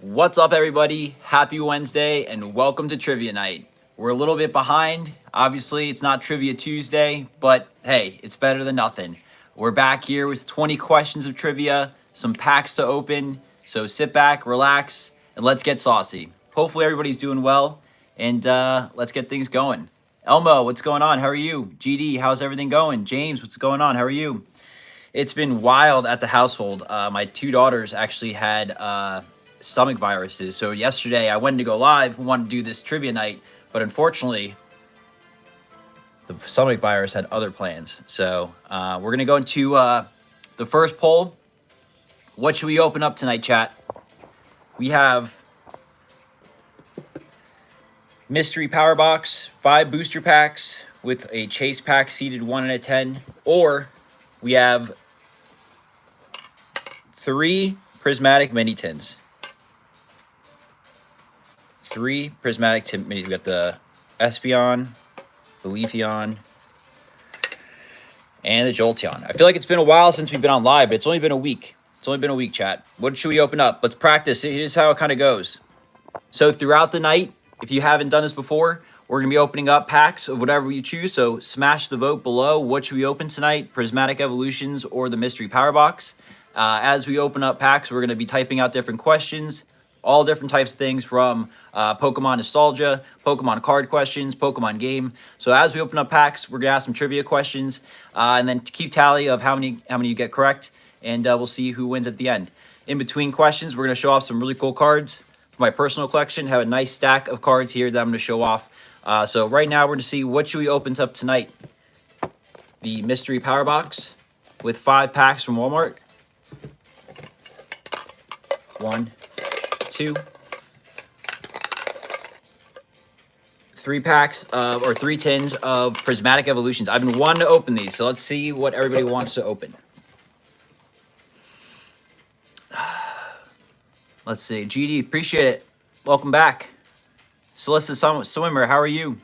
What's up, everybody? Happy Wednesday and welcome to Trivia Night. We're a little bit behind. Obviously, it's not Trivia Tuesday, but hey, it's better than nothing. We're back here with 20 questions of trivia, some packs to open. So sit back, relax, and let's get saucy. Hopefully, everybody's doing well, and let's get things going. Elmo, what's going on? How are you? GD, how's everything going? James, what's going on? How are you? It's been wild at the household. My two daughters actually had stomach viruses. So yesterday I wanted to go live, wanted to do this trivia night, but unfortunately the stomach virus had other plans. So we're going to go into the first poll. What should we open up tonight, chat? We have mystery power box, 5 booster packs with a chase pack seeded 1 out of 10, or we have 3 prismatic mini tins. 3 prismatic minis. We got the Espeon, the Leafeon, and the Jolteon. I feel like it's been a while since we've been on live, but it's only been a week. It's only been a week, chat. What should we open up? Let's practice. Here's how it kind of goes. So throughout the night, if you haven't done this before, we're going to be opening up packs of whatever you choose. So smash the vote below. What should we open tonight? Prismatic Evolutions or the Mystery Power Box? As we open up packs, we're going to be typing out different questions, all different types of things from Pokemon nostalgia, Pokemon card questions, Pokemon game. So as we open up packs, we're gonna ask some trivia questions, and then keep tally of how many you get correct, and we'll see who wins at the end. In between questions, we're gonna show off some really cool cards for my personal collection. Have a nice stack of cards here that I'm gonna show off. So right now we're gonna see what should we open up tonight. The mystery power box with 5 packs from Walmart. 1, 2, 3 packs or 3 tins of prismatic evolutions. I've been wanting to open these, so let's see what everybody wants to open. Let's see. GD, appreciate it. Welcome back. Celissa Swimmer, how are you?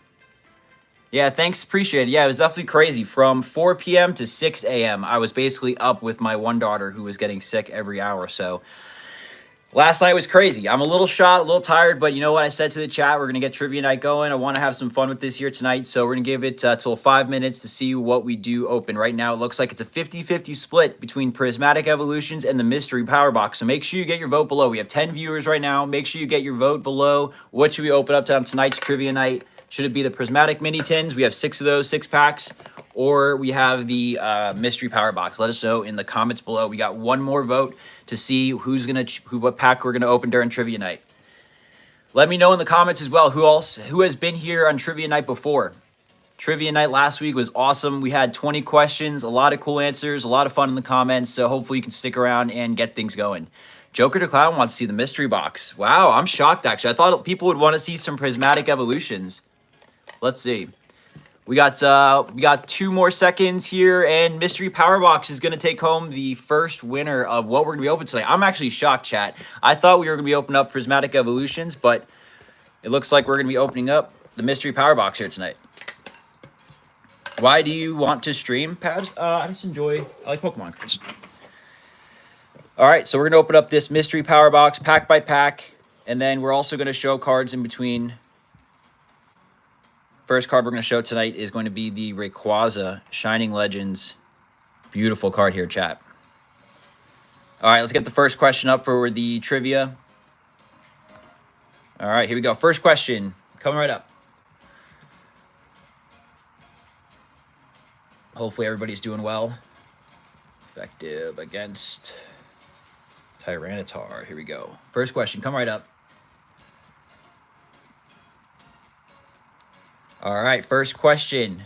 Yeah, thanks. Appreciate it. Yeah, it was definitely crazy. From 4 p.m. to 6 a.m., I was basically up with my one daughter who was getting sick every hour. So last night was crazy. I'm a little shot, a little tired, but you know what I said to the chat? We're going to get trivia night going. I want to have some fun with this here tonight, so we're going to give it till 5 minutes to see what we do open. Right now, it looks like it's a 50-50 split between Prismatic Evolutions and the Mystery Power Box, so make sure you get your vote below. We have 10 viewers right now. Make sure you get your vote below. What should we open up on tonight's trivia night? Should it be the Prismatic Mini Tins? We have 6 of those, 6 packs. Or we have the Mystery Power Box. Let us know in the comments below. We got one more vote to see what pack we're gonna open during Trivia Night. Let me know in the comments as well who has been here on Trivia Night before. Trivia Night last week was awesome. We had 20 questions, a lot of cool answers, a lot of fun in the comments. So hopefully you can stick around and get things going. Joker the Clown wants to see the mystery box. Wow, I'm shocked actually. I thought people would want to see some Prismatic Evolutions. Let's see. We got 2 more seconds here, and Mystery Power Box is going to take home the first winner of what we're going to be opening tonight. I'm actually shocked, chat. I thought we were going to be opening up Prismatic Evolutions, but it looks like we're going to be opening up the Mystery Power Box here tonight. Why do you want to stream, Pabs? I like Pokemon cards. All right, so we're going to open up this Mystery Power Box pack by pack, and then we're also going to show cards in between. First card we're going to show tonight is going to be the Rayquaza Shining Legends. Beautiful card here, chat. All right, let's get the first question up for the trivia. All right, here we go. First question, coming right up. Hopefully everybody's doing well. Effective against Tyranitar. Here we go. First question, come right up. All right, first question.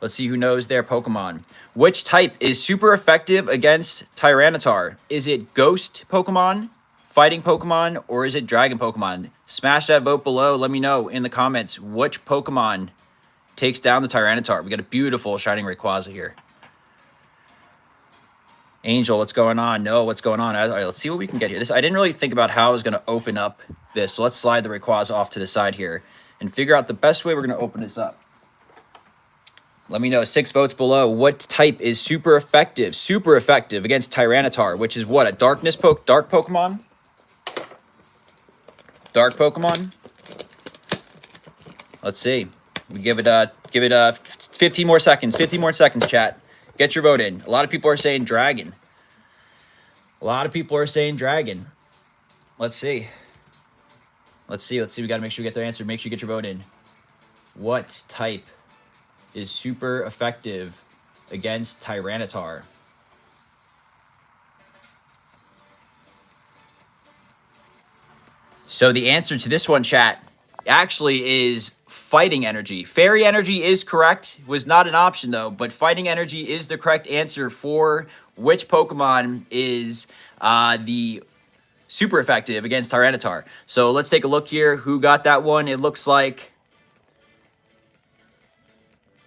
Let's see who knows their Pokemon. Which type is super effective against Tyranitar? Is it Ghost Pokemon, Fighting Pokemon, or is it Dragon Pokemon? Smash that vote below. Let me know in the comments which Pokemon takes down the Tyranitar. We got a beautiful Shining Rayquaza here. Angel, what's going on? No, what's going on? All right, let's see what we can get here. I didn't really think about how I was going to open up this, so let's slide the Rayquaza off to the side here and figure out the best way we're going to open this up. Let me know, 6 votes below, what type is super effective against Tyranitar, which is what, a dark Pokemon? Dark Pokemon. Let's see. We give it 15 more seconds. 15 more seconds, chat. Get your vote in. A lot of people are saying dragon. A lot of people are saying dragon. Let's see. Let's see. We got to make sure we get their answer. Make sure you get your vote in. What type is super effective against Tyranitar? So the answer to this one, chat, actually is fighting energy. Fairy energy is correct. Was not an option, though. But fighting energy is the correct answer for which Pokemon is the super effective against Tyranitar. So let's take a look here. Who got that one? It looks like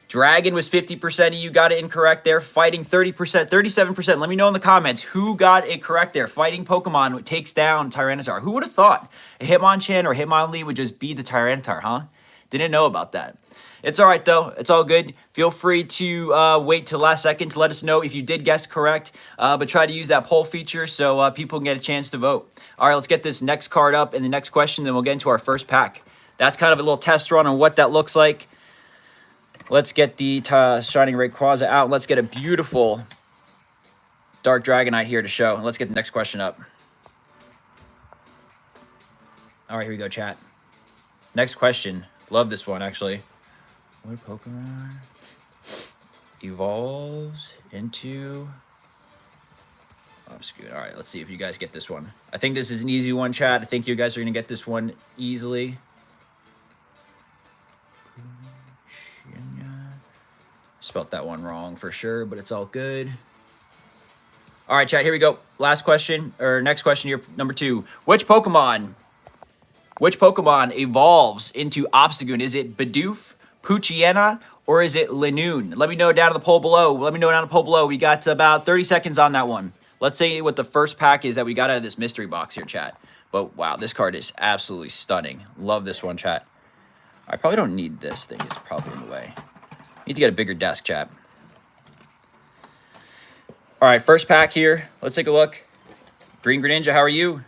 Dragon was 50% of you got it incorrect there. Fighting 30%, 37%. Let me know in the comments who got it correct there. Fighting Pokemon takes down Tyranitar. Who would have thought a Hitmonchan or Hitmonlee would just beat the Tyranitar, huh? Didn't know about that. It's all right, though. It's all good. Feel free to wait till last second to let us know if you did guess correct. But try to use that poll feature so people can get a chance to vote. All right, let's get this next card up and the next question, then we'll get into our first pack. That's kind of a little test run on what that looks like. Let's get the Shining Rayquaza out. Let's get a beautiful Dark Dragonite here to show. Let's get the next question up. All right, here we go, chat. Next question. Love this one, actually. What Pokemon evolves into Obscure? All right, let's see if you guys get this one. I think this is an easy one, chat. I think you guys are going to get this one easily. Spelt that one wrong for sure, but it's all good. All right, chat, here we go. Last question, or next question here, number 2. Which Pokemon evolves into Obstagoon? Is it Bidoof, Poochyena, or is it Linoone? Let me know down in the poll below. We got about 30 seconds on that one. Let's say what the first pack is that we got out of this mystery box here, chat. But wow, this card is absolutely stunning. Love this one, chat. I probably don't need this thing. It's probably in the way. Need to get a bigger desk, chat. All right, first pack here. Let's take a look. Green Greninja, how are you?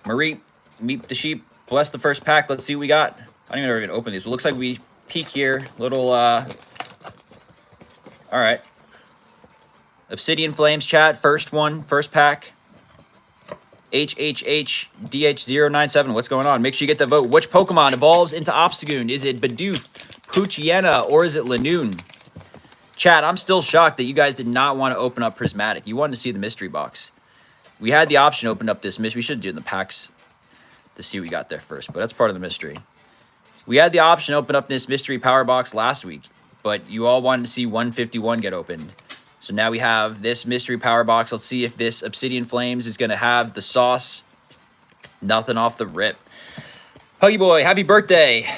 Marie, Meep the Sheep. Bless the first pack. Let's see what we got. I don't even know if we're going to open these. But it looks like we peek here. Little, all right. Obsidian Flames, chat. First one, first pack. HHHDH097. What's going on? Make sure you get the vote. Which Pokemon evolves into Obstagoon? Is it Bidoof, Poochyena, or is it Linoone? Chat, I'm still shocked that you guys did not want to open up Prismatic. You wanted to see the mystery box. We had the option to open up this mystery. We should do it in the packs to see what we got there first, but that's part of the mystery. We had the option to open up this mystery power box last week, but you all wanted to see 151 get opened. So now we have this mystery power box. Let's see if this Obsidian Flames is going to have the sauce. Nothing off the rip. Pokeboy, happy birthday.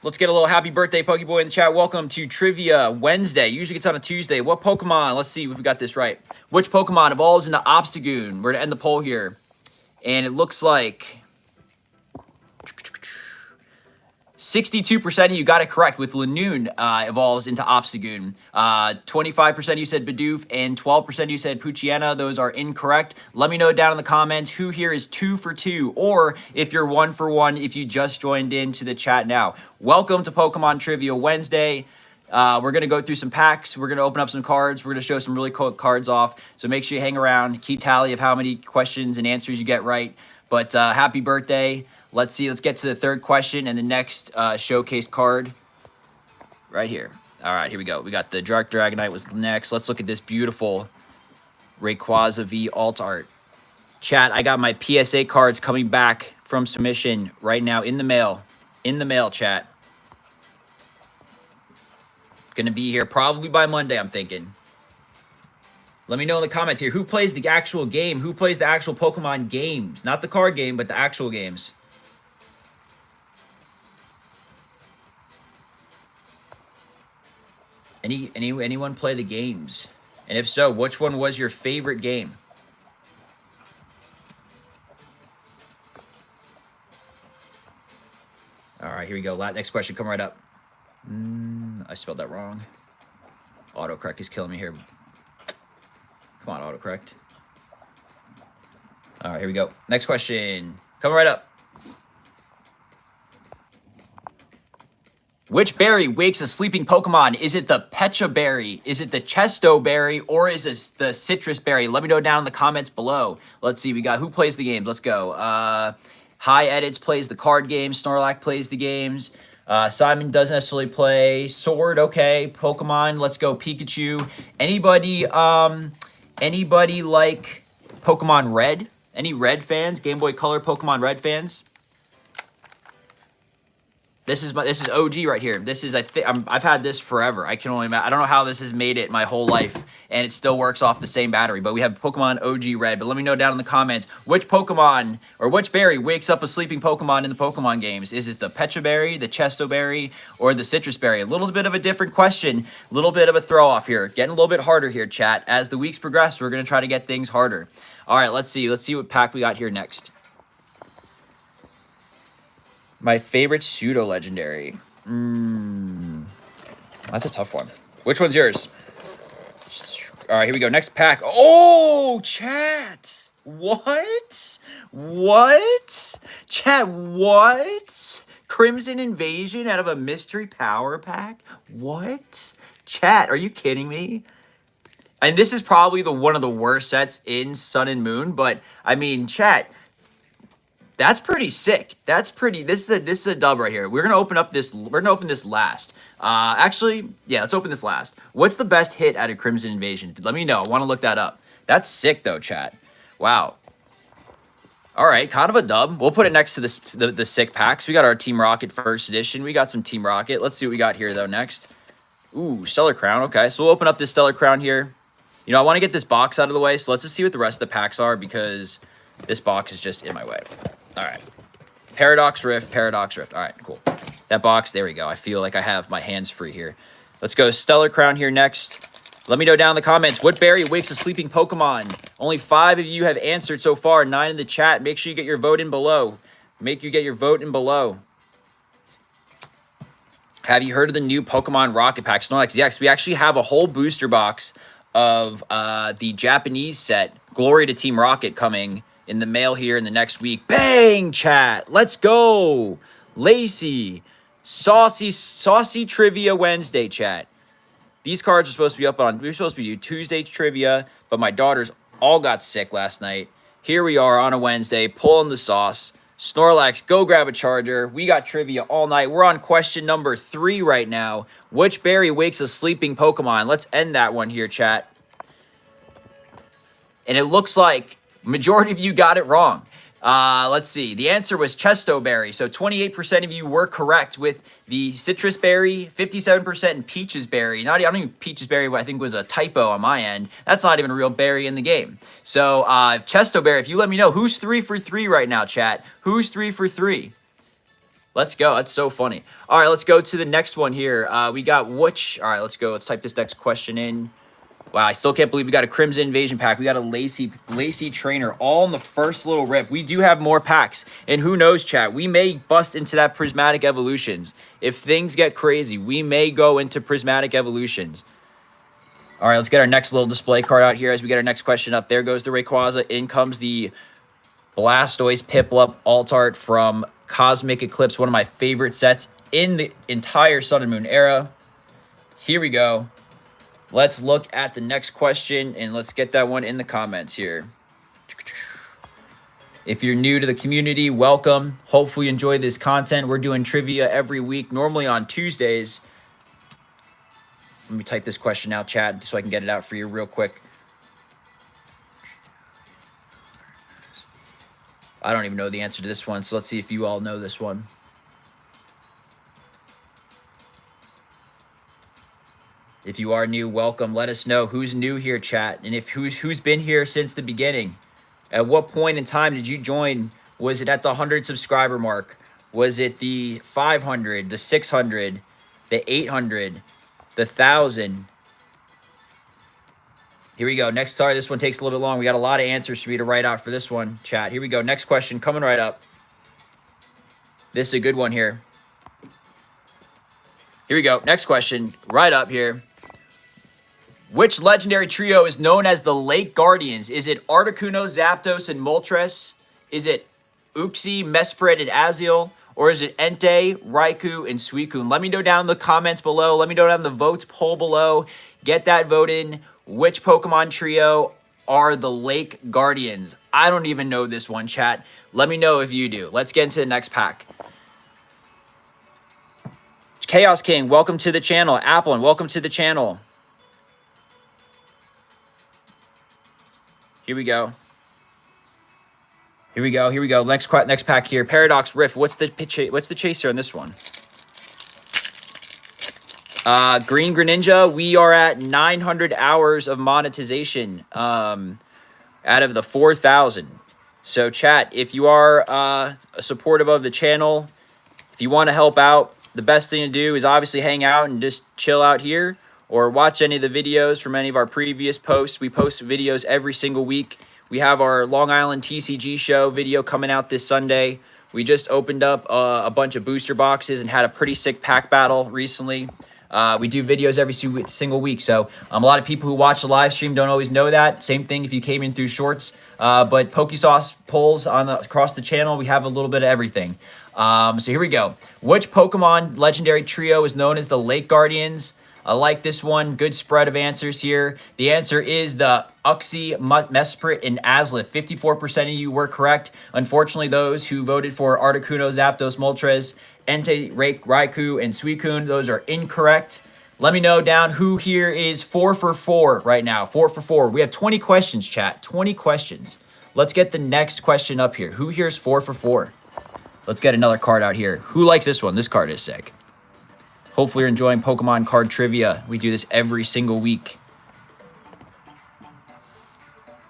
Let's get a little happy birthday, Pokeboy, in the chat. Welcome to Trivia Wednesday. Usually it's on a Tuesday. What Pokemon? Let's see if we got this right. Which Pokemon evolves into Obstagoon? We're going to end the poll here. And it looks like 62% of you got it correct with Linoone evolves into Obstagoon. 25% of you said Bidoof and 12% of you said Poochyena. Those are incorrect. Let me know down in the comments who here is 2 for 2 or if you're 1 for 1 if you just joined into the chat now. Welcome to Pokemon Trivia Wednesday. We're going to go through some packs. We're going to open up some cards. We're going to show some really cool cards off. So make sure you hang around. Keep tally of how many questions and answers you get right. But happy birthday. Let's see. Let's get to the third question and the next showcase card right here. All right, here we go. We got the Dark Dragonite was next. Let's look at this beautiful Rayquaza V alt art. Chat, I got my PSA cards coming back from submission right now in the mail. In the mail, chat. Going to be here probably by Monday, I'm thinking. Let me know in the comments here. Who plays the actual game? Who plays the actual Pokemon games? Not the card game, but the actual games. Anyone play the games? And if so, which one was your favorite game? All right, here we go. Next question, come right up. I spelled that wrong. Autocorrect is killing me here. Come on, autocorrect. All right, here we go. Next question. Come right up. Which berry wakes a sleeping Pokemon? Is it the Pecha berry? Is it the Chesto berry? Or is it the citrus berry? Let me know down in the comments below. Let's see. We got who plays the games. Let's go. High Edits plays the card games. Snorlax plays the games. Simon doesn't necessarily play. Sword, okay. Pokemon, let's go. Pikachu. Anybody like Pokemon Red? Any Red fans? Game Boy Color Pokemon Red fans? This is OG right here. This is I've had this forever. I don't know how this has made it my whole life, and it still works off the same battery. But we have Pokemon OG Red. But let me know down in the comments which Pokemon or which berry wakes up a sleeping Pokemon in the Pokemon games. Is it the Pecha berry, the Chesto berry, or the citrus berry? A little bit of a different question, a little bit of a throw off here. Getting a little bit harder here, chat. As the weeks progress, we're gonna try to get things harder. All right, let's see. Let's see what pack we got here next. My favorite pseudo legendary. That's a tough one. Which one's yours? All right, here we go. Next pack. Oh, chat. What? What? Chat, what? Crimson Invasion out of a mystery power pack? What? Chat, are you kidding me? And this is probably one of the worst sets in Sun and Moon, but I mean, chat, that's pretty sick. That's pretty. This is a dub right here. We're gonna open up this. We're gonna open this last. Actually, yeah, let's open this last. What's the best hit out of Crimson Invasion? Let me know. I want to look that up. That's sick though, chat. Wow. All right, kind of a dub. We'll put it next to this the sick packs. We got our Team Rocket first edition. We got some Team Rocket. Let's see what we got here though next. Ooh, Stellar Crown. Okay, so we'll open up this Stellar Crown here. You know, I want to get this box out of the way, so let's just see what the rest of the packs are because this box is just in my way. All right. Paradox Rift, Paradox Rift. All right, cool. That box, there we go. I feel like I have my hands free here. Let's go Stellar Crown here next. Let me know down in the comments, what berry wakes a sleeping Pokemon? Only 5 of you have answered so far, 9 in the chat. Make sure you get your vote in below. Make you get your vote in below. Have you heard of the new Pokemon Rocket Pack? Snorlax, yes, we actually have a whole booster box of the Japanese set, Glory to Team Rocket, coming in the mail here in the next week. Bang, chat. Let's go. Lacey. Saucy Trivia Wednesday, chat. These cards are supposed to be up on, we were supposed to do Tuesday trivia, but my daughters all got sick last night. Here we are on a Wednesday, pulling the sauce. Snorlax, go grab a charger. We got trivia all night. We're on question number 3 right now. Which berry wakes a sleeping Pokemon? Let's end that one here, chat. And it looks like majority of you got it wrong. Let's see. The answer was Chesto berry. So 28% of you were correct with the citrus berry, 57% in peaches berry. I don't even peaches berry, what I think was a typo on my end. That's not even a real berry in the game. So Chesto berry, if you let me know, who's 3 for 3 right now, chat? Who's 3 for 3? Let's go. That's so funny. All right, let's go to the next one here. We got which. All right, let's go. Let's type this next question in. Wow, I still can't believe we got a Crimson Invasion pack. We got a Lacey Trainer all in the first little rip. We do have more packs. And who knows, chat? We may bust into that Prismatic Evolutions. If things get crazy, we may go into Prismatic Evolutions. All right, let's get our next little display card out here as we get our next question up. There goes the Rayquaza. In comes the Blastoise Piplup Alt Art from Cosmic Eclipse, one of my favorite sets in the entire Sun and Moon era. Here we go. Let's look at the next question, and let's get that one in the comments here. If you're new to the community, welcome. Hopefully you enjoy this content. We're doing trivia every week, normally on Tuesdays. Let me type this question out, chat, so I can get it out for you real quick. I don't even know the answer to this one, so let's see if you all know this one. If you are new, welcome. Let us know who's new here, chat, and if who's been here since the beginning. At what point in time did you join? Was it at the 100 subscriber mark? Was it the 500, the 600, the 800, the 1,000? Here we go. Next, sorry, this one takes a little bit long. We got a lot of answers for me to write out for this one, chat. Here we go. Next question coming right up. This is a good one here. Here we go. Next question right up here. Which legendary trio is known as the Lake Guardians? Is it Articuno, Zapdos, and Moltres? Is it Uxie, Mesprit, and Azeel? or is it Entei, Raikou, and Suicune? Let me know down in the comments below. Let me know down in the votes poll below. Get that vote in. Which Pokemon trio are the Lake Guardians? I don't even know this one, chat. Let me know if you do. Let's get into the next pack. Chaos King, welcome to the channel. Applin, welcome to the channel. Here we go. Here we go. Here we go. Next pack here. Paradox Rift. What's the chaser on this one? Green Greninja. We are at 900 hours of monetization out of the 4,000. So chat, if you are supportive of the channel, if you want to help out, the best thing to do is obviously hang out and just chill out here or watch any of the videos from any of our previous posts. We post videos every single week. We have our Long Island TCG show video coming out this Sunday. We just opened up a bunch of booster boxes and had a pretty sick pack battle recently. We do videos every single week. So a lot of people who watch the live stream don't always know that. Same thing if you came in through shorts. But Pokesauce polls across the channel, we have a little bit of everything. So here we go. Which Pokemon legendary trio is known as the Lake Guardians? I like this one. Good spread of answers here. The answer is the Uxie, Mesprit, and Azlith. 54% of you were correct. Unfortunately, those who voted for Articuno, Zapdos, Moltres, Entei, Raikou, and Suicune, those are incorrect. Let me know down who here is 4 for 4 right now. 4 for 4. We have 20 questions, chat. 20 questions. Let's get the next question up here. Who here is 4 for 4? Let's get another card out here. Who likes this one? This card is sick. Hopefully you're enjoying Pokemon card trivia. We do this every single week.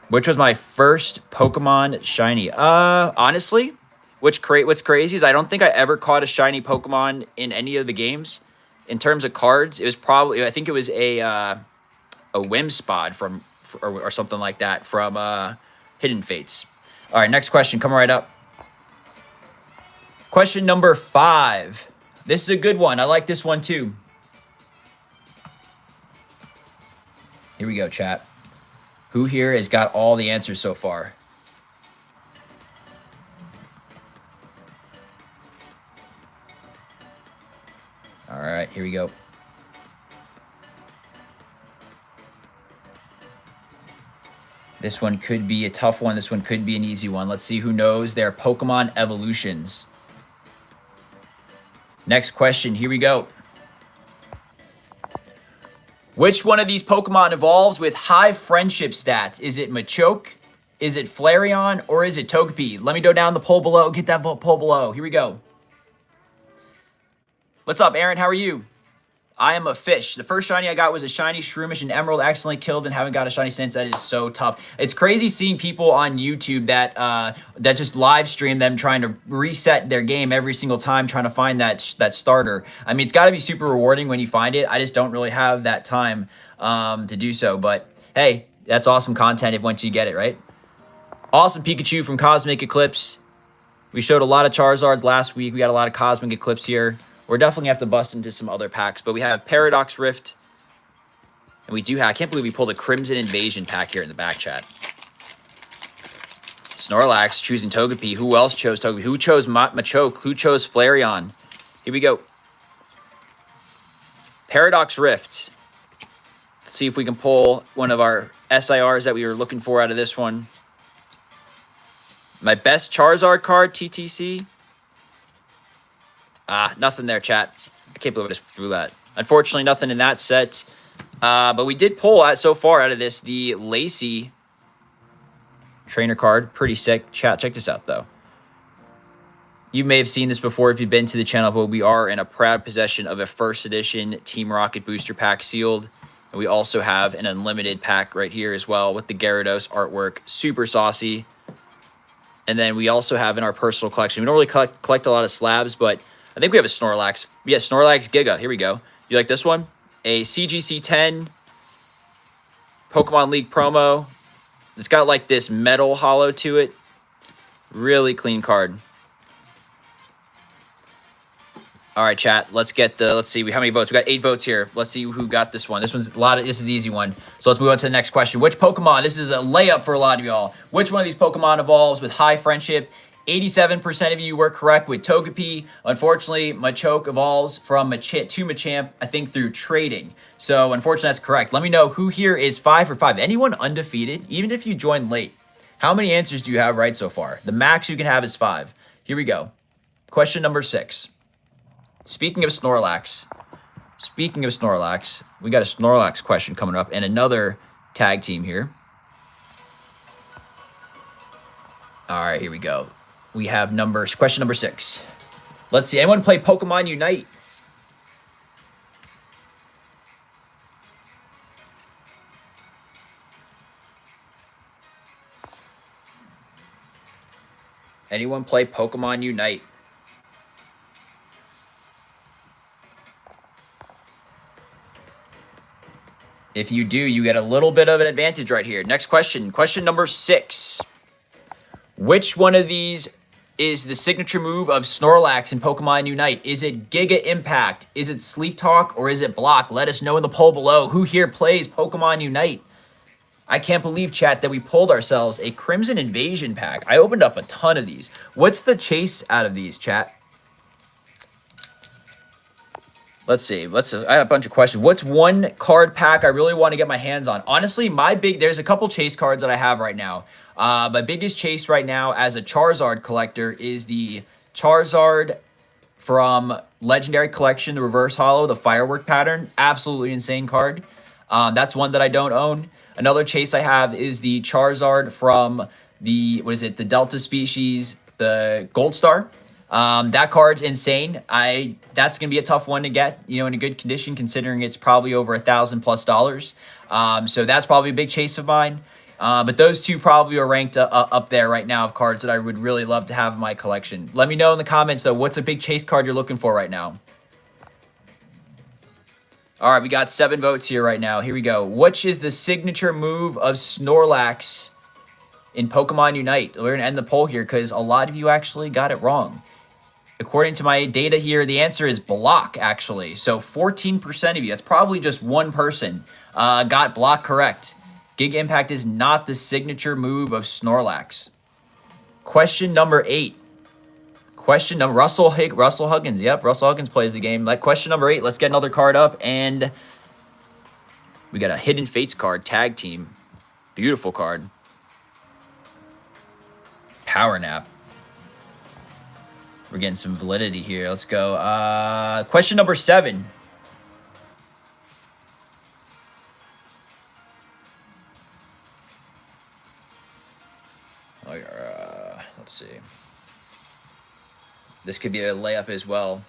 Which was my first Pokemon shiny? Honestly, what's crazy is I don't think I ever caught a shiny Pokemon in any of the games. In terms of cards, it was probably, I think it was a Whimspod or something like that from Hidden Fates. All right, next question, coming right up. Question number 5. This is a good one. I like this one too. Here we go, chat. Who here has got all the answers so far? All right, here we go. This one could be a tough one. This one could be an easy one. Let's see who knows their Pokemon evolutions. Next question, here we go. Which one of these Pokemon evolves with high friendship stats? Is it Machoke, is it Flareon, or is it Togepi? Let me go down the poll below. Get that vote poll below. Here we go. What's up, Aaron? How are you? I am a fish. The first shiny I got was a shiny Shroomish and Emerald. Accidentally killed and haven't got a shiny since. That is so tough. It's crazy seeing people on YouTube that that just live stream them trying to reset their game every single time, trying to find that starter. I mean, it's got to be super rewarding when you find it. I just don't really have that time to do so. But hey, that's awesome content once you get it, right? Awesome Pikachu from Cosmic Eclipse. We showed a lot of Charizards last week. We got a lot of Cosmic Eclipse here. We're definitely going to have to bust into some other packs, but we have Paradox Rift, and we do have, I can't believe we pulled a Crimson Invasion pack here in the back chat. Snorlax choosing Togepi. Who else chose Togepi? Who chose Machoke? Who chose Flareon? Here we go. Paradox Rift. Let's see if we can pull one of our SIRs that we were looking for out of this one. My best Charizard card, TTC. Nothing there, chat. I can't believe I just threw that. Unfortunately, nothing in that set. But we did pull out so far out of this the Lacey trainer card. Pretty sick. Chat, check this out, though. You may have seen this before if you've been to the channel, but we are in a proud possession of a first edition Team Rocket booster pack sealed. And we also have an unlimited pack right here as well with the Gyarados artwork. Super saucy. And then we also have in our personal collection, we don't really collect a lot of slabs, but I think we have a Snorlax. Yeah, Snorlax Giga. Here we go. You like this one? A CGC 10 Pokemon League promo. It's got like this metal hollow to it. Really clean card. All right, chat. Let's see how many votes. We got 8 votes here. Let's see who got this one. This is the easy one. So let's move on to the next question. Which Pokemon, this is a layup for a lot of y'all. Which one of these Pokemon evolves with high friendship 87% of you were correct with Togepi. Unfortunately, Machoke evolves from Machamp to Machamp, I think, through trading. So, unfortunately, that's correct. Let me know who here is 5 for 5. Anyone undefeated, even if you joined late? How many answers do you have right so far? The max you can have is 5. Here we go. Question number 6. Speaking of Snorlax, we got a Snorlax question coming up and another tag team here. All right, here we go. We have question number 6. Let's see. Anyone play Pokemon Unite? Anyone play Pokemon Unite? If you do, you get a little bit of an advantage right here. Next question. Question number 6. Which one of these is the signature move of Snorlax in Pokemon Unite? Is it Giga Impact? Is it Sleep Talk? Or is it Block? Let us know in the poll below. Who here plays Pokemon Unite? I can't believe, chat, that we pulled ourselves a Crimson Invasion pack. I opened up a ton of these. What's the chase out of these, chat? Let's see. I have a bunch of questions. What's one card pack I really want to get my hands on? Honestly, there's a couple chase cards that I have right now. My biggest chase right now as a Charizard collector is the Charizard from Legendary Collection, the Reverse Holo, the Firework pattern. Absolutely insane card. That's one that I don't own. Another chase I have is the Charizard from the Delta species, the Gold Star. That card's insane. That's gonna be a tough one to get, in a good condition, considering it's probably over $1,000+. So that's probably a big chase of mine. But those two probably are ranked up there right now of cards that I would really love to have in my collection. Let me know in the comments though, what's a big chase card you're looking for right now? All right, we got 7 votes here right now. Here we go. Which is the signature move of Snorlax in Pokemon Unite? We're gonna end the poll here because a lot of you actually got it wrong. According to my data here, the answer is Block, actually. So 14% of you, that's probably just one person, got Block correct. Giga Impact is not the signature move of Snorlax. Question number 8. Russell Huggins. Yep, Russell Huggins plays the game. Question number 8. Let's get another card up, and we got a Hidden Fates card, Tag Team. Beautiful card. Power Nap. We're getting some validity here. Let's go. Question number 7. Let's see. This could be a layup as well.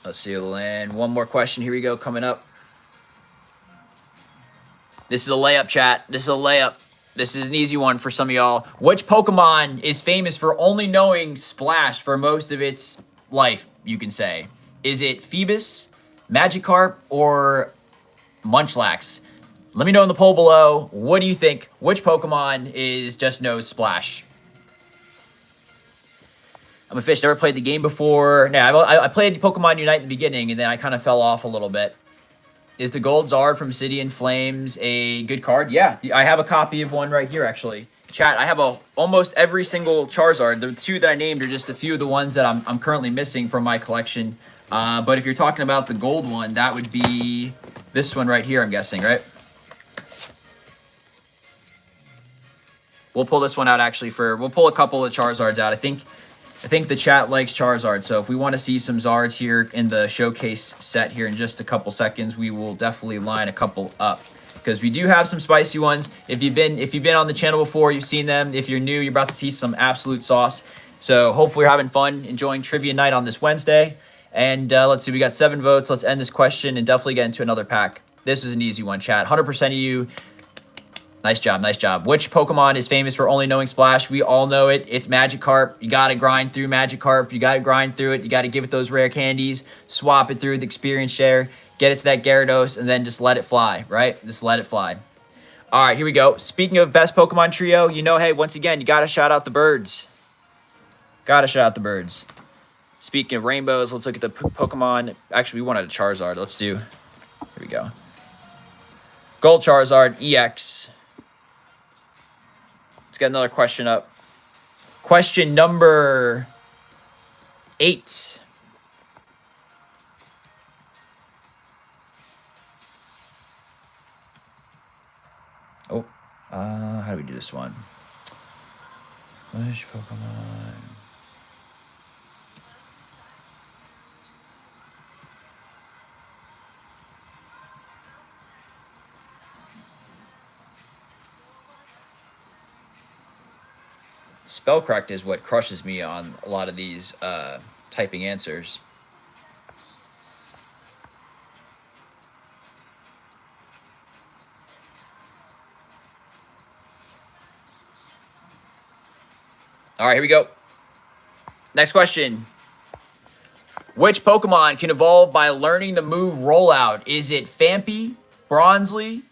Let's see, and one more question. Here we go, coming up. This is a layup, chat. This is a layup. This is an easy one for some of y'all. Which Pokemon is famous for only knowing Splash for most of its life, you can say? Is it Phoebus, Magikarp, or Munchlax? Let me know in the poll below. What do you think? Which Pokemon just knows Splash? I'm a fish. Never played the game before. Nah, I played Pokemon Unite in the beginning, and then I kind of fell off a little bit. Is the Gold Zard from City and Flames a good card? Yeah, I have a copy of one right here, actually. Chat, I have almost every single Charizard. The 2 that I named are just a few of the ones that I'm currently missing from my collection. But if you're talking about the gold one, that would be this one right here, I'm guessing, right? We'll pull this one out actually we'll pull a couple of Charizards out. I think the chat likes Charizard, so if we want to see some Zards here in the showcase set here in just a couple seconds, we will definitely line a couple up because we do have some spicy ones. If you've been on the channel before, you've seen them. If you're new, you're about to see some absolute sauce. So hopefully you're having fun, enjoying Trivia Night on this Wednesday. And let's see, we got 7 votes. Let's end this question and definitely get into another pack. This is an easy one, chat. 100% of you. Nice job, nice job. Which Pokemon is famous for only knowing Splash? We all know it. It's Magikarp. You got to grind through Magikarp. You got to grind through it. You got to give it those rare candies. Swap it through the experience share. Get it to that Gyarados, and then just let it fly, right? Just let it fly. All right, here we go. Speaking of best Pokemon trio, hey, once again, you got to shout out the birds. Got to shout out the birds. Speaking of rainbows, let's look at the Pokemon. Actually, we wanted a Charizard. Let's do. Here we go. Gold Charizard EX. Let's get another question up. Question number 8. Oh, how do we do this one? Which Pokemon? Spell correct is what crushes me on a lot of these typing answers. All right, here we go. Next question. Which Pokemon can evolve by learning the move Rollout? Is it Phanpy, Bronzely,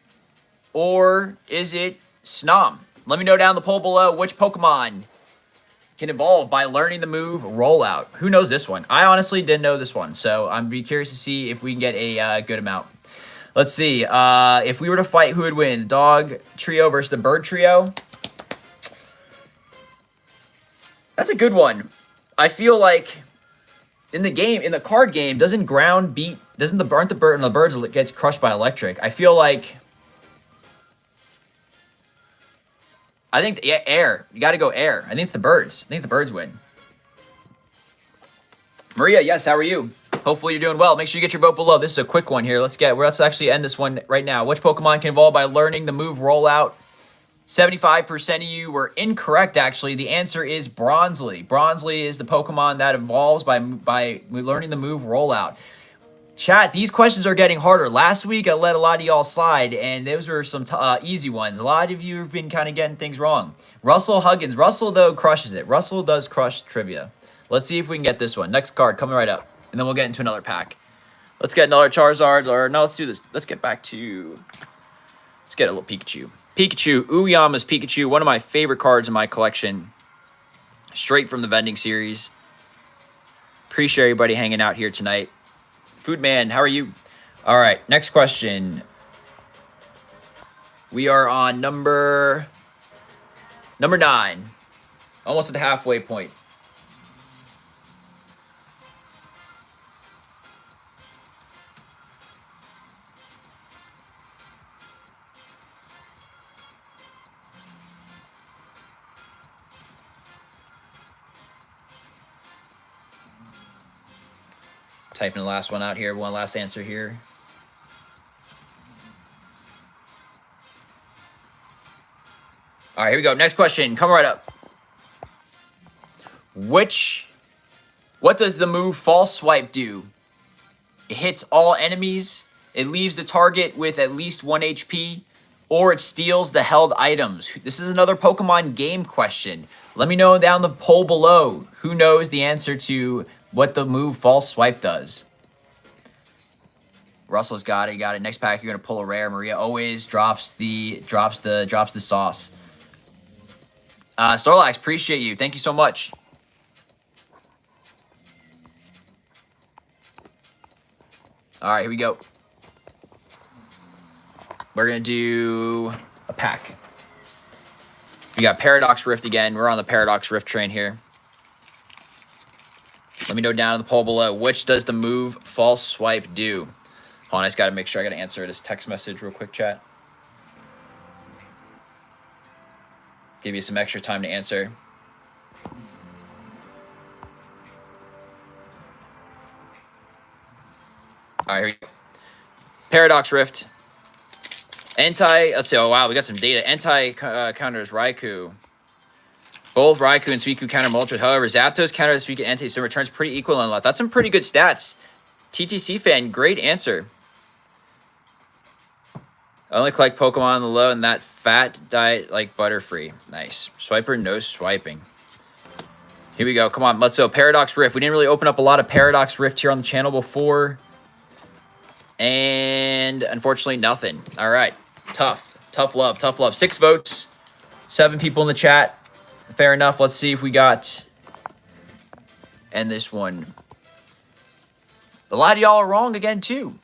or is it Snom? Let me know down in the poll below which Pokemon can evolve by learning the move Rollout. Who knows this one? I honestly didn't know this one, so I'm be curious to see if we can get a good amount. Let's see. If we were to fight, who would win? Dog trio versus the bird trio? That's a good one. I feel like in the card game, aren't the birds that gets crushed by electric? I feel like air. You got to go air. I think it's the birds. I think the birds win. Maria, yes, how are you? Hopefully you're doing well. Make sure you get your vote below. This is a quick one here. Let's actually end this one right now. Which Pokemon can evolve by learning the move Rollout? 75% of you were incorrect, actually. The answer is Bronzely. Bronzely is the Pokemon that evolves by learning the move Rollout. Chat, these questions are getting harder. Last week, I let a lot of y'all slide, and those were some easy ones. A lot of you have been kind of getting things wrong. Russell Huggins. Russell, though, crushes it. Russell does crush trivia. Let's see if we can get this one. Next card coming right up, and then we'll get into another pack. Let's get another Charizard, or no, let's do this. Let's get a little Pikachu. Pikachu, Uyama's Pikachu, one of my favorite cards in my collection. Straight from the vending series. Appreciate everybody hanging out here tonight. Foodman, how are you? All right, next question. We are on number 9. Almost at the halfway point. Typing the last one out here. One last answer here. All right, here we go. Next question. Come right up. What does the move False Swipe do? It hits all enemies. It leaves the target with at least 1 HP. Or it steals the held items. This is another Pokemon game question. Let me know down the poll below who knows the answer to what the move False Swipe does. Russell's got it. You got it. Next pack, you're gonna pull a rare. Maria always drops the sauce. Starlax, appreciate you. Thank you so much. All right, here we go. We're gonna do a pack. We got Paradox Rift again. We're on the Paradox Rift train here. Let me know down in the poll below. Which does the move False Swipe do? Hold on, I just got to make sure I got to answer this text message real quick, chat. Give you some extra time to answer. All right, here we go. Paradox Rift. Let's see. Oh, wow, we got some data. Counters Raikou. Both Raikou and Suicune counter Moltres. However, Zapdos counters Suicune and Anti, so returns pretty equal on left. That's some pretty good stats. TTC fan, great answer. I only collect Pokemon on the low and that fat diet like Butterfree. Nice. Swiper, no swiping. Here we go. Come on, let's go. Paradox Rift. We didn't really open up a lot of Paradox Rift here on the channel before. And unfortunately, nothing. All right. Tough love. 6 votes. 7 people in the chat. Fair enough. Let's see if we got... And this one. A lot of y'all are wrong again, too.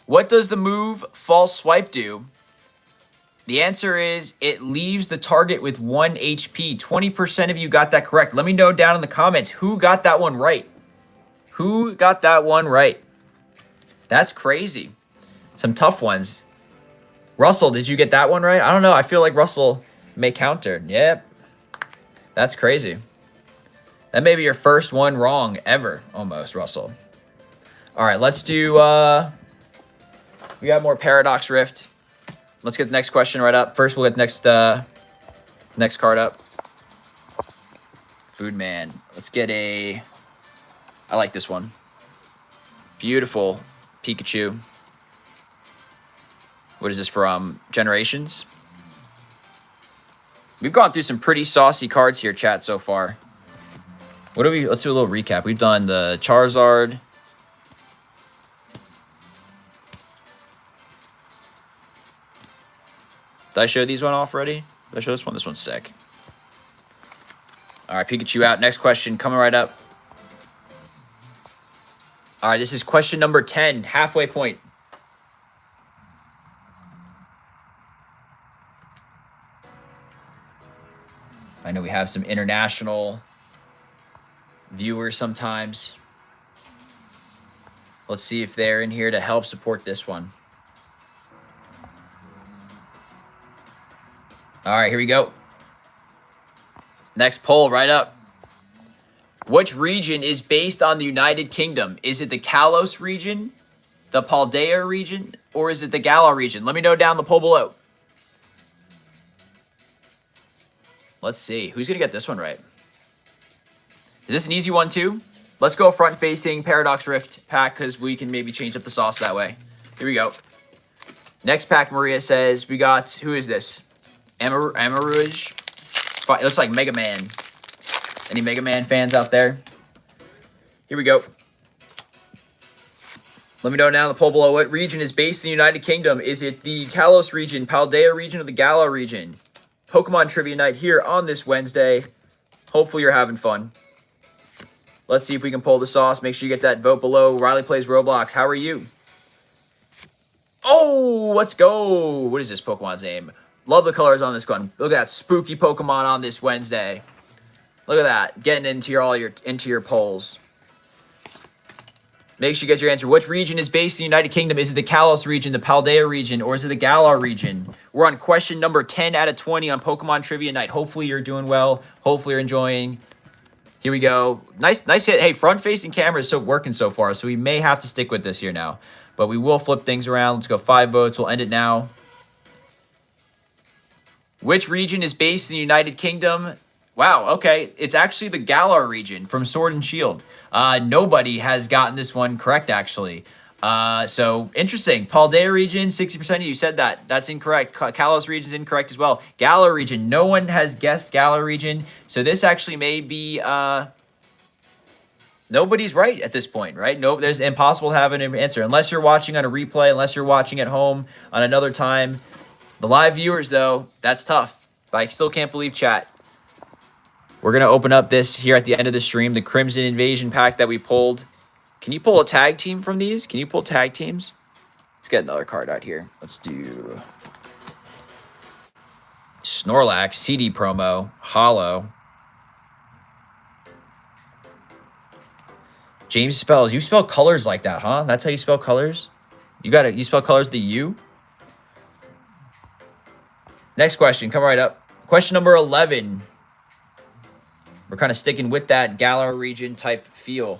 What does the move false swipe do? The answer is it leaves the target with 1 HP. 20% of you got that correct. Let me know down in the comments who got that one right. Who got that one right? That's crazy. Some tough ones. Russell, did you get that one right? I don't know. I feel like Russell may counter. Yep. That's crazy. That may be your first one wrong ever, almost, Russell. All right, let's do... we got more Paradox Rift. Let's get the next question right up. First, we'll get next card up. Food Man. Let's get a... I like this one. Beautiful Pikachu. What is this from? Generations? We've gone through some pretty saucy cards here, chat, so far. What do we... Let's do a little recap. We've done the Charizard... Did I show these one off already? Did I show this one? This one's sick. All right, Pikachu out. Next question coming right up. All right, this is question number 10, halfway point. I know we have some international viewers sometimes. Let's see if they're in here to help support this one. All right, here we go. Next poll right up. Which region is based on the United Kingdom? Is it the Kalos region, the Paldea region, or is it the Galar region? Let me know down the poll below. Let's see. Who's going to get this one right? Is this an easy one too? Let's go front-facing Paradox Rift pack because we can maybe change up the sauce that way. Here we go. Next pack, Maria says, we got... Who is this? Amarouge. It looks like Mega Man. Any Mega Man fans out there? Here we go. Let me know down in the poll below what region is based in the United Kingdom. Is it the Kalos region, Paldea region, or the Galar region? Pokemon Trivia Night here on this Wednesday. Hopefully you're having fun. Let's see if we can pull the sauce. Make sure you get that vote below. Riley plays Roblox. How are you? Oh, let's go. What is this Pokemon's name? Love the colors on this gun. Look at that spooky Pokemon on this Wednesday. Look at that. Getting into your polls. Make sure you get your answer. Which region is based in the United Kingdom? Is it the Kalos region, the Paldea region, or is it the Galar region? We're on question number 10 out of 20 on Pokemon Trivia Night. Hopefully you're doing well. Hopefully you're enjoying. Here we go. Nice hit. Hey, front-facing camera is working so far, so we may have to stick with this here now. But we will flip things around. Let's go 5 votes. We'll end it now. Which region is based in the United Kingdom? Wow, okay. It's actually the Galar region from Sword and Shield. Nobody has gotten this one correct, actually. So, interesting. Paldea region, 60% of you said that. That's incorrect. Kalos region is incorrect as well. Galar region, no one has guessed Galar region. So, this actually may be... nobody's right at this point, right? No, there's impossible to have an answer. Unless you're watching on a replay, unless you're watching at home on another time. The live viewers, though, that's tough. But I still can't believe chat. We're going to open up this here at the end of the stream, the Crimson Invasion pack that we pulled. Can you pull a tag team from these? Can you pull tag teams? Let's get another card out here. Let's do Snorlax, CD promo, Hollow. James spells. You spell colors like that, huh? That's how you spell colors? You spell colors the U? Next question, come right up. Question number 11. We're kind of sticking with that Galar region type feel.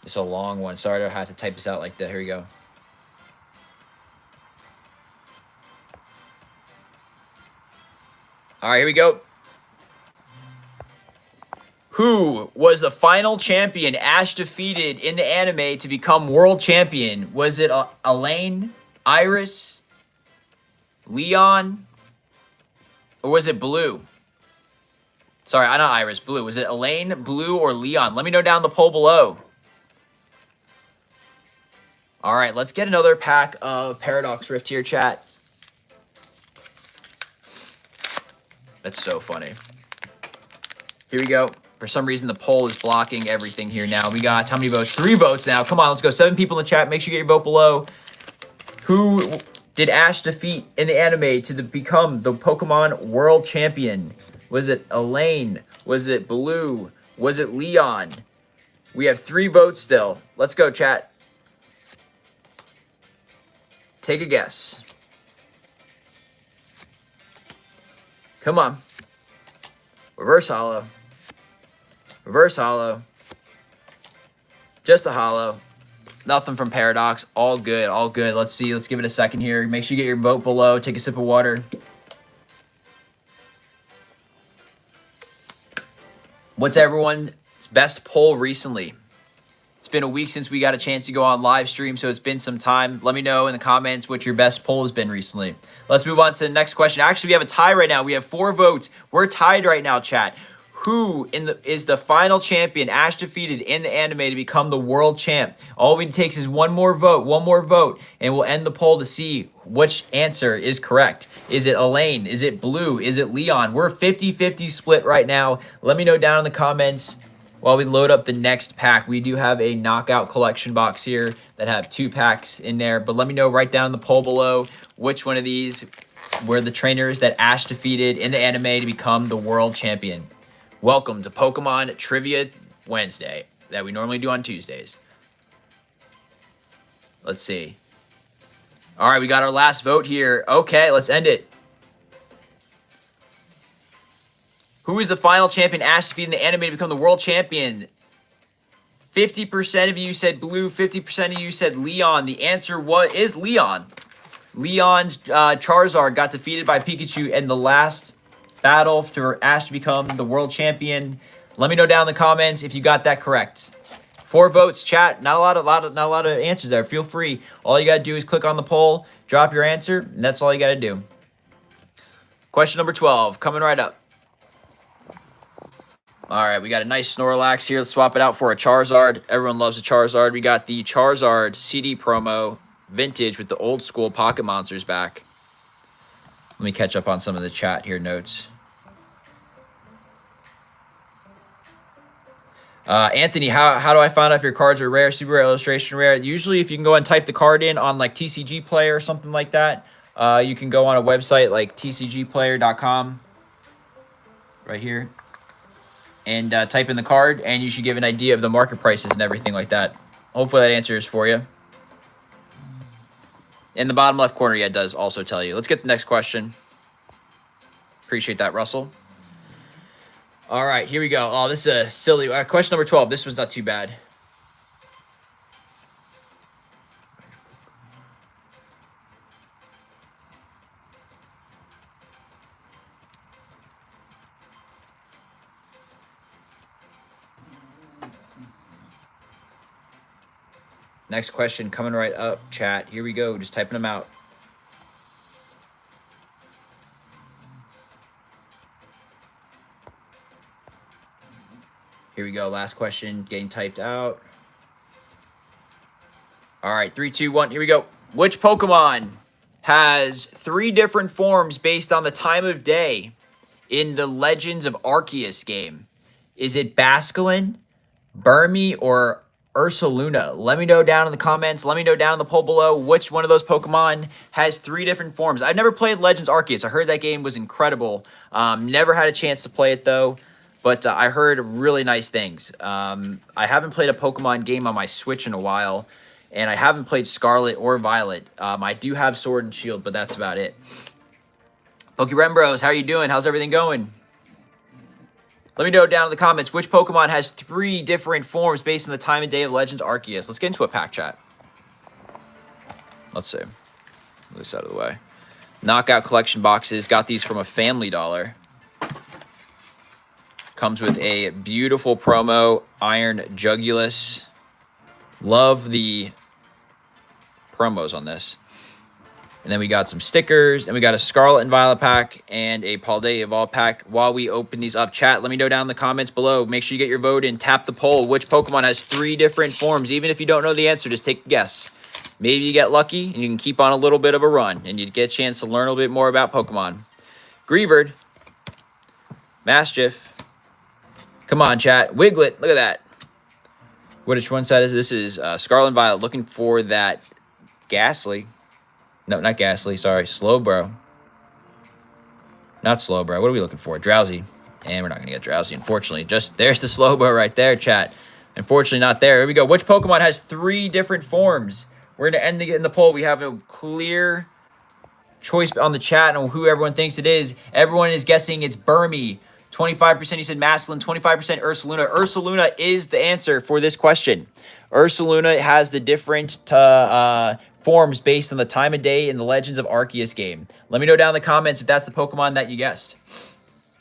It's a long one. Sorry to have to type this out like that. Here we go. All right, here we go. Who was the final champion Ash defeated in the anime to become world champion? Was it Elaine, Iris, Leon, or was it Blue? Sorry, not Iris, Blue. Was it Elaine, Blue, or Leon? Let me know down the poll below. All right, let's get another pack of Paradox Rift here, chat. That's so funny. Here we go. For some reason, the poll is blocking everything here now. We got how many votes? 3 votes now. Come on, let's go. 7 people in the chat. Make sure you get your vote below. Who did Ash defeat in the anime to become the Pokemon World Champion? Was it Elaine? Was it Blue? Was it Leon? We have 3 votes still. Let's go, chat. Take a guess. Come on. Reverse holo. Reverse holo. Just a holo. Nothing from Paradox. All good. All good. Let's see. Let's give it a second here. Make sure you get your vote below. Take a sip of water. What's everyone's best poll recently? It's been a week since we got a chance to go on live stream, so it's been some time. Let me know in the comments what your best poll has been recently. Let's move on to the next question. Actually, we have a tie right now. We have 4 votes. We're tied right now, chat. Who is the final champion Ash defeated in the anime to become the world champ? All it takes is one more vote, and we'll end the poll to see which answer is correct. Is it Elaine? Is it Blue? Is it Leon? We're 50-50 split right now. Let me know down in the comments while we load up the next pack. We do have a knockout collection box here that have 2 packs in there, but let me know right down in the poll below which one of these were the trainers that Ash defeated in the anime to become the world champion. Welcome to Pokemon Trivia Wednesday that we normally do on Tuesdays. Let's see. All right, we got our last vote here. Okay, let's end it. Who is the final champion Ash defeated in the anime to become the world champion? 50% of you said Blue, 50% of you said Leon. The answer is Leon. Leon's Charizard got defeated by Pikachu in the last battle for Ash to become the world champion. Let me know down in the comments if you got that correct. 4 votes, chat. Not a lot of answers there. Feel free. All you gotta do is click on the poll, drop your answer, and that's all you gotta do. Question number 12, coming right up. All right, we got a nice Snorlax here. Let's swap it out for a Charizard. Everyone loves a Charizard. We got the Charizard CD promo, vintage with the old school pocket monsters back. Let me catch up on some of the chat here notes. Anthony, how do I find out if your cards are rare, super rare, illustration rare? Usually if you can go and type the card in on like TCG Player or something like that, you can go on a website like tcgplayer.com right here and type in the card, and you should give an idea of the market prices and everything like that. Hopefully that answers for you. In the bottom left corner, yeah, it does also tell you. Let's get the next question. Appreciate that, Russell. All right, here we go. Oh, this is a silly question number 12. This one's not too bad. Next question coming right up, chat. Here we go. Just typing them out. Here we go. Last question getting typed out. All right, 3, 2, 1. Here we go. Which Pokemon has 3 different forms based on the time of day in the Legends of Arceus game? Is it Basculin, Burmy, or Ursaluna? Let me know down in the comments. Let me know down in the poll below which one of those Pokemon has 3 different forms. I've never played Legends Arceus. I heard that game was incredible. Never had a chance to play it though, but I heard really nice things. I haven't played a Pokemon game on my Switch in a while, and I haven't played Scarlet or Violet. I do have Sword and Shield, but that's about it. Pokérembros, how are you doing? How's everything going? Let me know down in the comments which Pokemon has 3 different forms based on the time of day of Legends Arceus. Let's get into a pack chat. Let's see. Move this out of the way. Knockout collection boxes. Got these from a Family Dollar. Comes with a beautiful promo, Iron Jugulus. Love the promos on this. And then we got some stickers, and we got a Scarlet and Violet pack and a Paldea Evolved pack. While we open these up, chat, let me know down in the comments below. Make sure you get your vote in. Tap the poll. Which Pokemon has 3 different forms? Even if you don't know the answer, just take a guess. Maybe you get lucky and you can keep on a little bit of a run and you get a chance to learn a little bit more about Pokemon. Greavard. Mastiff. Come on, chat. Wiglet. Look at that. Which one side is this? This is Scarlet and Violet looking for that Ghastly. No, not Ghastly. Sorry. Slowbro. Not Slowbro. What are we looking for? Drowsy. And we're not going to get Drowsy, unfortunately. Just there's the Slowbro right there, chat. Unfortunately, not there. Here we go. Which Pokemon has 3 different forms? We're going to end in the poll. We have a clear choice on the chat on who everyone thinks it is. Everyone is guessing it's Burmy. 25% you said masculine, 25% Ursaluna. Ursaluna is the answer for this question. Ursaluna has the different forms based on the time of day in the Legends of Arceus game. Let me know down in the comments if that's the Pokemon that you guessed.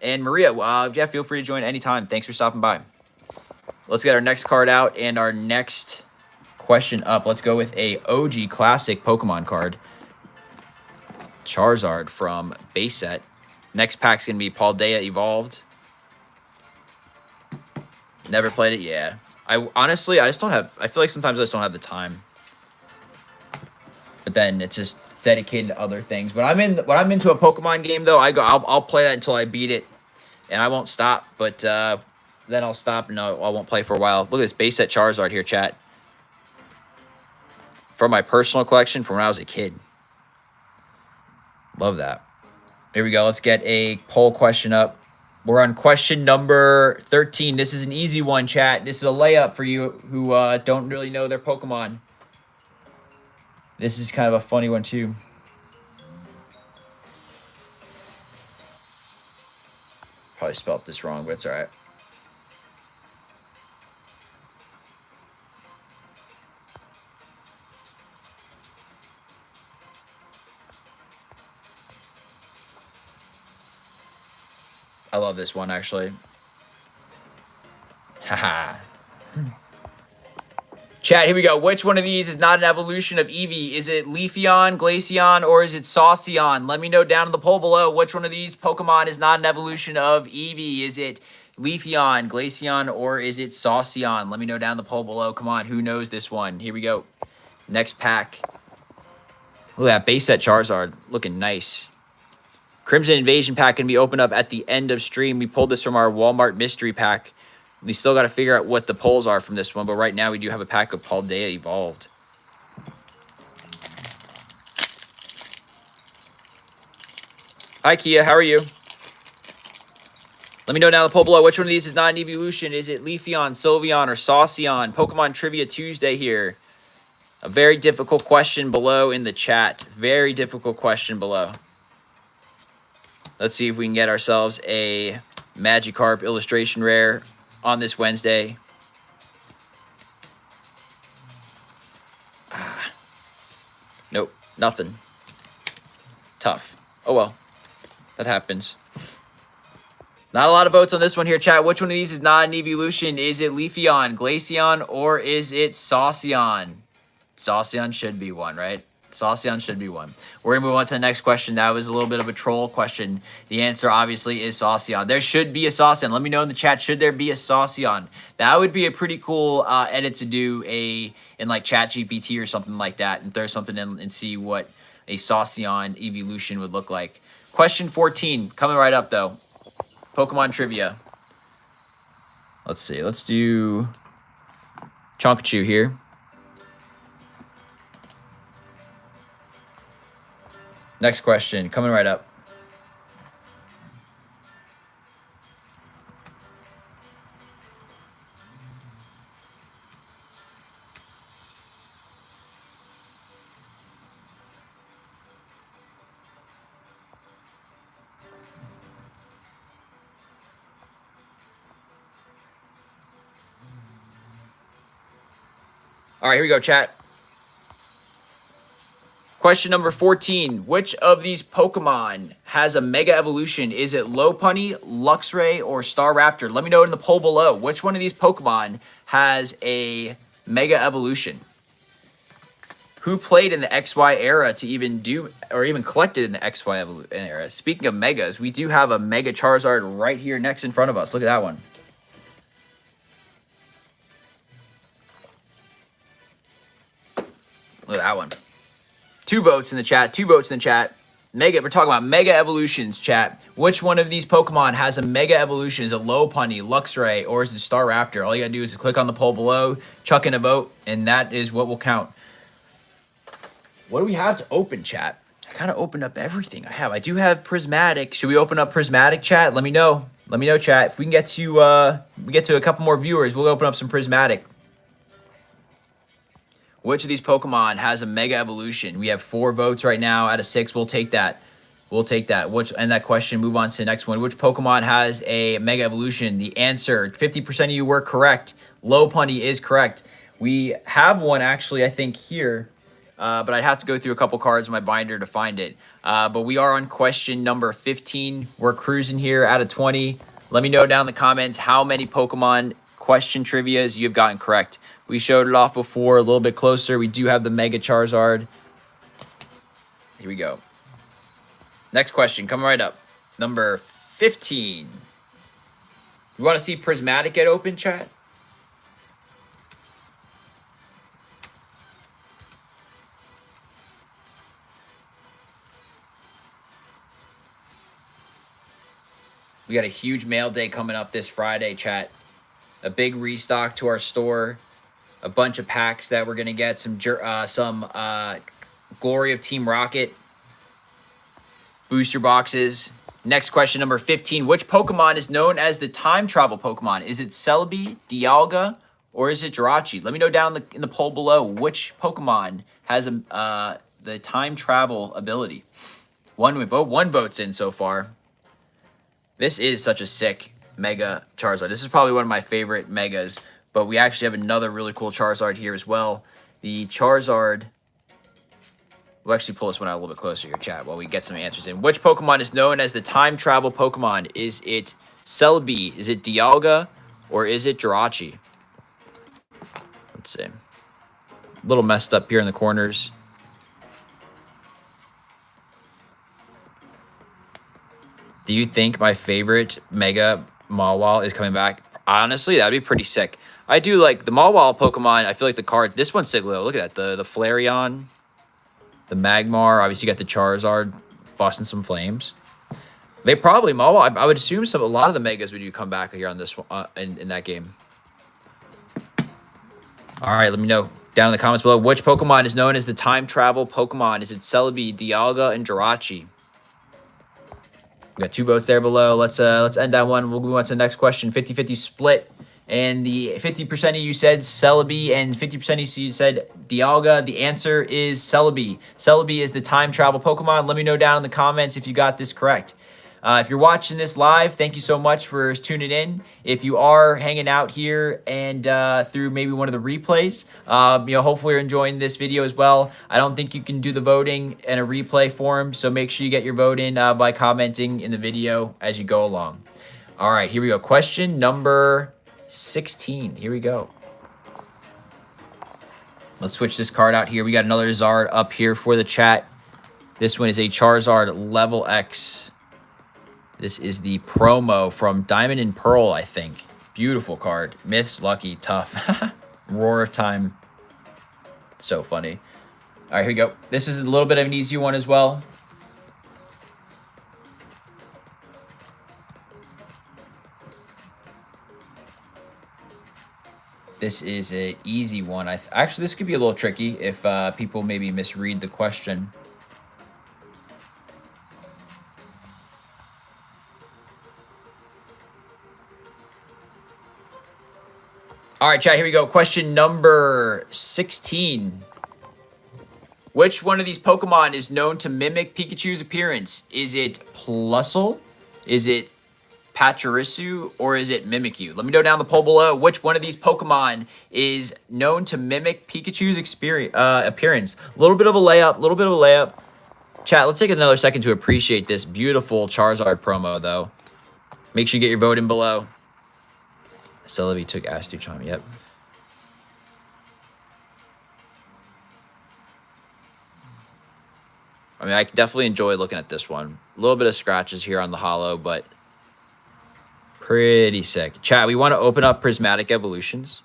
And Maria, yeah, feel free to join anytime. Thanks for stopping by. Let's get our next card out and our next question up. Let's go with a OG classic Pokemon card. Charizard from base set. Next pack's going to be Paldea Evolved. Never played it, yeah. Honestly, I just don't have... I feel like sometimes I just don't have the time. But then it's just dedicated to other things. When I'm into a Pokemon game, though, I'll play that until I beat it. And I won't stop, but then I'll stop and I won't play for a while. Look at this base set Charizard here, chat. From my personal collection from when I was a kid. Love that. Here we go. Let's get a poll question up. We're on question number 13. This is an easy one, chat. This is a layup for you who don't really know their Pokemon. This is kind of a funny one, too. Probably spelled this wrong, but it's all right. I love this one, actually. Haha. Chat, here we go. Which one of these is not an evolution of Eevee? Is it Leafeon, Glaceon, or is it Sauceon? Let me know down in the poll below which one of these Pokemon is not an evolution of Eevee. Is it Leafeon, Glaceon, or is it Sauceon? Let me know down in the poll below. Come on, who knows this one? Here we go. Next pack. Look at that base set Charizard. Looking nice. Crimson Invasion pack can be opened up at the end of stream. We pulled this from our Walmart mystery pack. We still got to figure out what the polls are from this one, but right now we do have a pack of Paldea Evolved. Hi, Kia. How are you? Let me know down in the poll below which one of these is not an evolution. Is it Leafeon, Sylveon, or Sauceon? Pokemon Trivia Tuesday here. A very difficult question below in the chat. Very difficult question below. Let's see if we can get ourselves a Magikarp illustration rare on this Wednesday. Nope, nothing. Tough. Oh well, that happens. Not a lot of votes on this one here, chat. Which one of these is not an evolution? Is it Leafeon, Glaceon, or is it Sauceon? Sauceon should be one, right? Sauceon should be one. We're going to move on to the next question. That was a little bit of a troll question. The answer, obviously, is Sauceon. There should be a Sauceon. Let me know in the chat, should there be a Sauceon? That would be a pretty cool edit to do in like ChatGPT or something like that and throw something in and see what a Sauceon evolution would look like. Question 14, coming right up, though. Pokemon Trivia. Let's see. Let's do Chonkachu here. Next question, coming right up. All right, here we go, chat. Question number 14. Which of these Pokemon has a Mega Evolution? Is it Lopunny, Luxray, or Staraptor? Let me know in the poll below. Which one of these Pokemon has a Mega Evolution? Who played in the XY era to even do, or even collected in the XY era? Speaking of Megas, we do have a Mega Charizard right here next in front of us. Look at that one. Look at that one. 2 votes in the chat. 2 votes in the chat. We're talking about Mega Evolutions, chat. Which one of these Pokemon has a Mega Evolution? Is it Lopunny, Luxray, or is it Staraptor? All you gotta do is click on the poll below, chuck in a vote, and that is what will count. What do we have to open, chat? I kind of opened up everything I have. I do have Prismatic. Should we open up Prismatic, chat? Let me know. Let me know, chat. If we can get to a couple more viewers, we'll open up some Prismatic. Which of these Pokemon has a Mega Evolution? We have 4 votes right now out of 6. We'll take that. We'll take that. And that question, move on to the next one. Which Pokemon has a Mega Evolution? The answer, 50% of you were correct. Lopunny is correct. We have one actually, I think, here. But I'd have to go through a couple cards in my binder to find it. But we are on question number 15. We're cruising here out of 20. Let me know down in the comments how many Pokemon question trivias you have gotten correct. We showed it off before, a little bit closer. We do have the Mega Charizard. Here we go. Next question, coming right up. Number 15. You want to see Prismatic get open, chat? We got a huge mail day coming up this Friday, chat. A big restock to our store. A bunch of packs that we're going to get. Some Glory of Team Rocket booster boxes. Next question, number 15. Which Pokemon is known as the time travel Pokemon? Is it Celebi, Dialga, or is it Jirachi? Let me know down in the poll below which Pokemon has the time travel ability. One vote's in so far. This is such a sick Mega Charizard. This is probably one of my favorite Megas. But we actually have another really cool Charizard here as well. The Charizard... We'll actually pull this one out a little bit closer here, chat, while we get some answers in. Which Pokemon is known as the time travel Pokemon? Is it Celebi? Is it Dialga? Or is it Jirachi? Let's see. A little messed up here in the corners. Do you think my favorite Mega Mawile is coming back? Honestly, that would be pretty sick. I do like the Mawile Pokemon. I feel like the card... This one's sick, though. Look at that. The Flareon. The Magmar. Obviously, you got the Charizard busting some flames. They probably... Mawile, I would assume a lot of the Megas would come back here on this in that game. All right, let me know down in the comments below. Which Pokemon is known as the time travel Pokemon? Is it Celebi, Dialga, and Jirachi? We got 2 votes there below. Let's end that one. We'll move on to the next question. 50-50 split. And the 50% of you said Celebi and 50% of you said Dialga. The answer is Celebi. Celebi is the time travel Pokemon. Let me know down in the comments if you got this correct. If you're watching this live, thank you so much for tuning in. If you are hanging out here and through maybe one of the replays, hopefully you're enjoying this video as well. I don't think you can do the voting in a replay form, so make sure you get your vote in by commenting in the video as you go along. All right, here we go. Question number 16. Here we go. Let's switch this card out here. We got another Zard up here for the chat. This one is a Charizard Level X. This is the promo from Diamond and Pearl, I think. Beautiful card. Myths, Lucky, Tough. Roar of Time. So funny. All right, here we go. This is a little bit of an easy one as well. This is an easy one. Actually, this could be a little tricky if people maybe misread the question. All right, chat, here we go. Question number 16. Which one of these Pokemon is known to mimic Pikachu's appearance? Is it Plusle? Is it Pachirisu? Or is it Mimikyu? Let me know down the poll below which one of these Pokemon is known to mimic Pikachu's appearance. A little bit of a layup. Chat, let's take another second to appreciate this beautiful Charizard promo, though. Make sure you get your vote in below. Celebi took Astu Charm, yep. I mean, I definitely enjoy looking at this one. A little bit of scratches here on the holo, but pretty sick. Chat, we want to open up Prismatic Evolutions.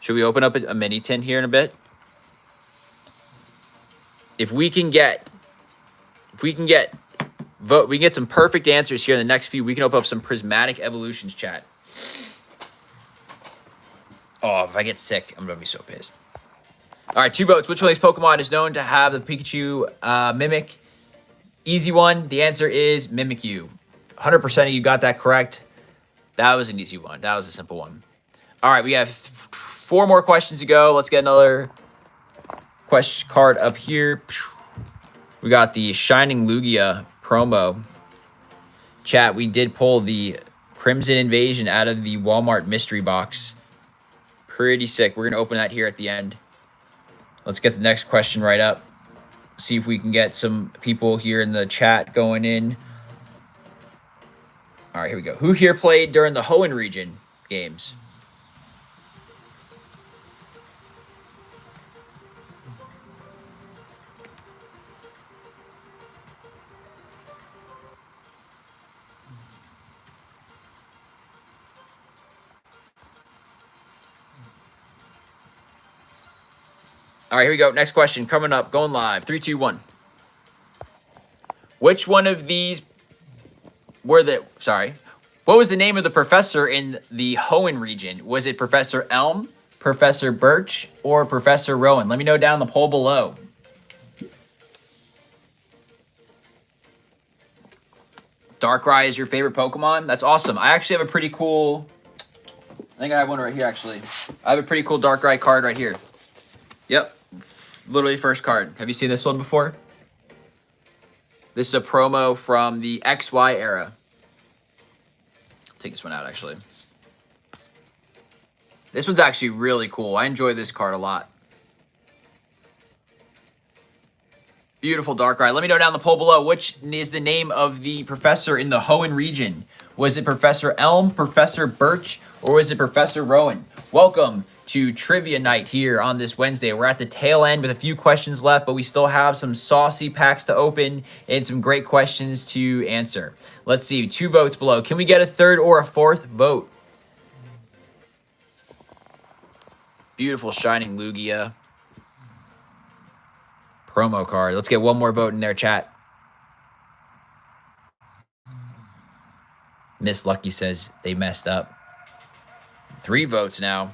Should we open up a mini tin here in a bit? if we can get some perfect answers here in the next few, we can open up some prismatic evolutions, chat. Oh, if I get sick, I'm gonna be so pissed. All right, 2 votes. Which one of these Pokemon is known to have the Pikachu mimic? Easy one. The answer is Mimikyu. 100% of you got that correct. That was an easy one. That was a simple one. All right, we have 4 more questions to go. Let's get another question card up here. We got the Shining Lugia promo. Chat, we did pull the Crimson Invasion out of the Walmart mystery box. Pretty sick. We're going to open that here at the end. Let's get the next question right up. See if we can get some people here in the chat going in. All right, here we go. Who here played during the Hoenn region games? All right, here we go. Next question coming up, going live. 3, 2, 1. Which one of these were the... Sorry. What was the name of the professor in the Hoenn region? Was it Professor Elm, Professor Birch, or Professor Rowan? Let me know down in the poll below. Darkrai is your favorite Pokemon? That's awesome. I actually have a pretty cool... I think I have one right here, actually. I have a pretty cool Darkrai card right here. Yep. Literally first card. Have you seen this one before? This is a promo from the XY era. I'll take this one out, actually. This one's actually really cool. I enjoy this card a lot. Beautiful Darkrai. Let me know down in the poll below, which is the name of the professor in the Hoenn region? Was it Professor Elm, Professor Birch, or was it Professor Rowan? Welcome to Trivia Night here on this Wednesday. We're at the tail end with a few questions left, but we still have some saucy packs to open and some great questions to answer. Let's see, 2 votes below. Can we get a 3rd or a 4th vote? Beautiful Shining Lugia promo card. Let's get one more vote in there, chat. Miss Lucky says they messed up. 3 votes now.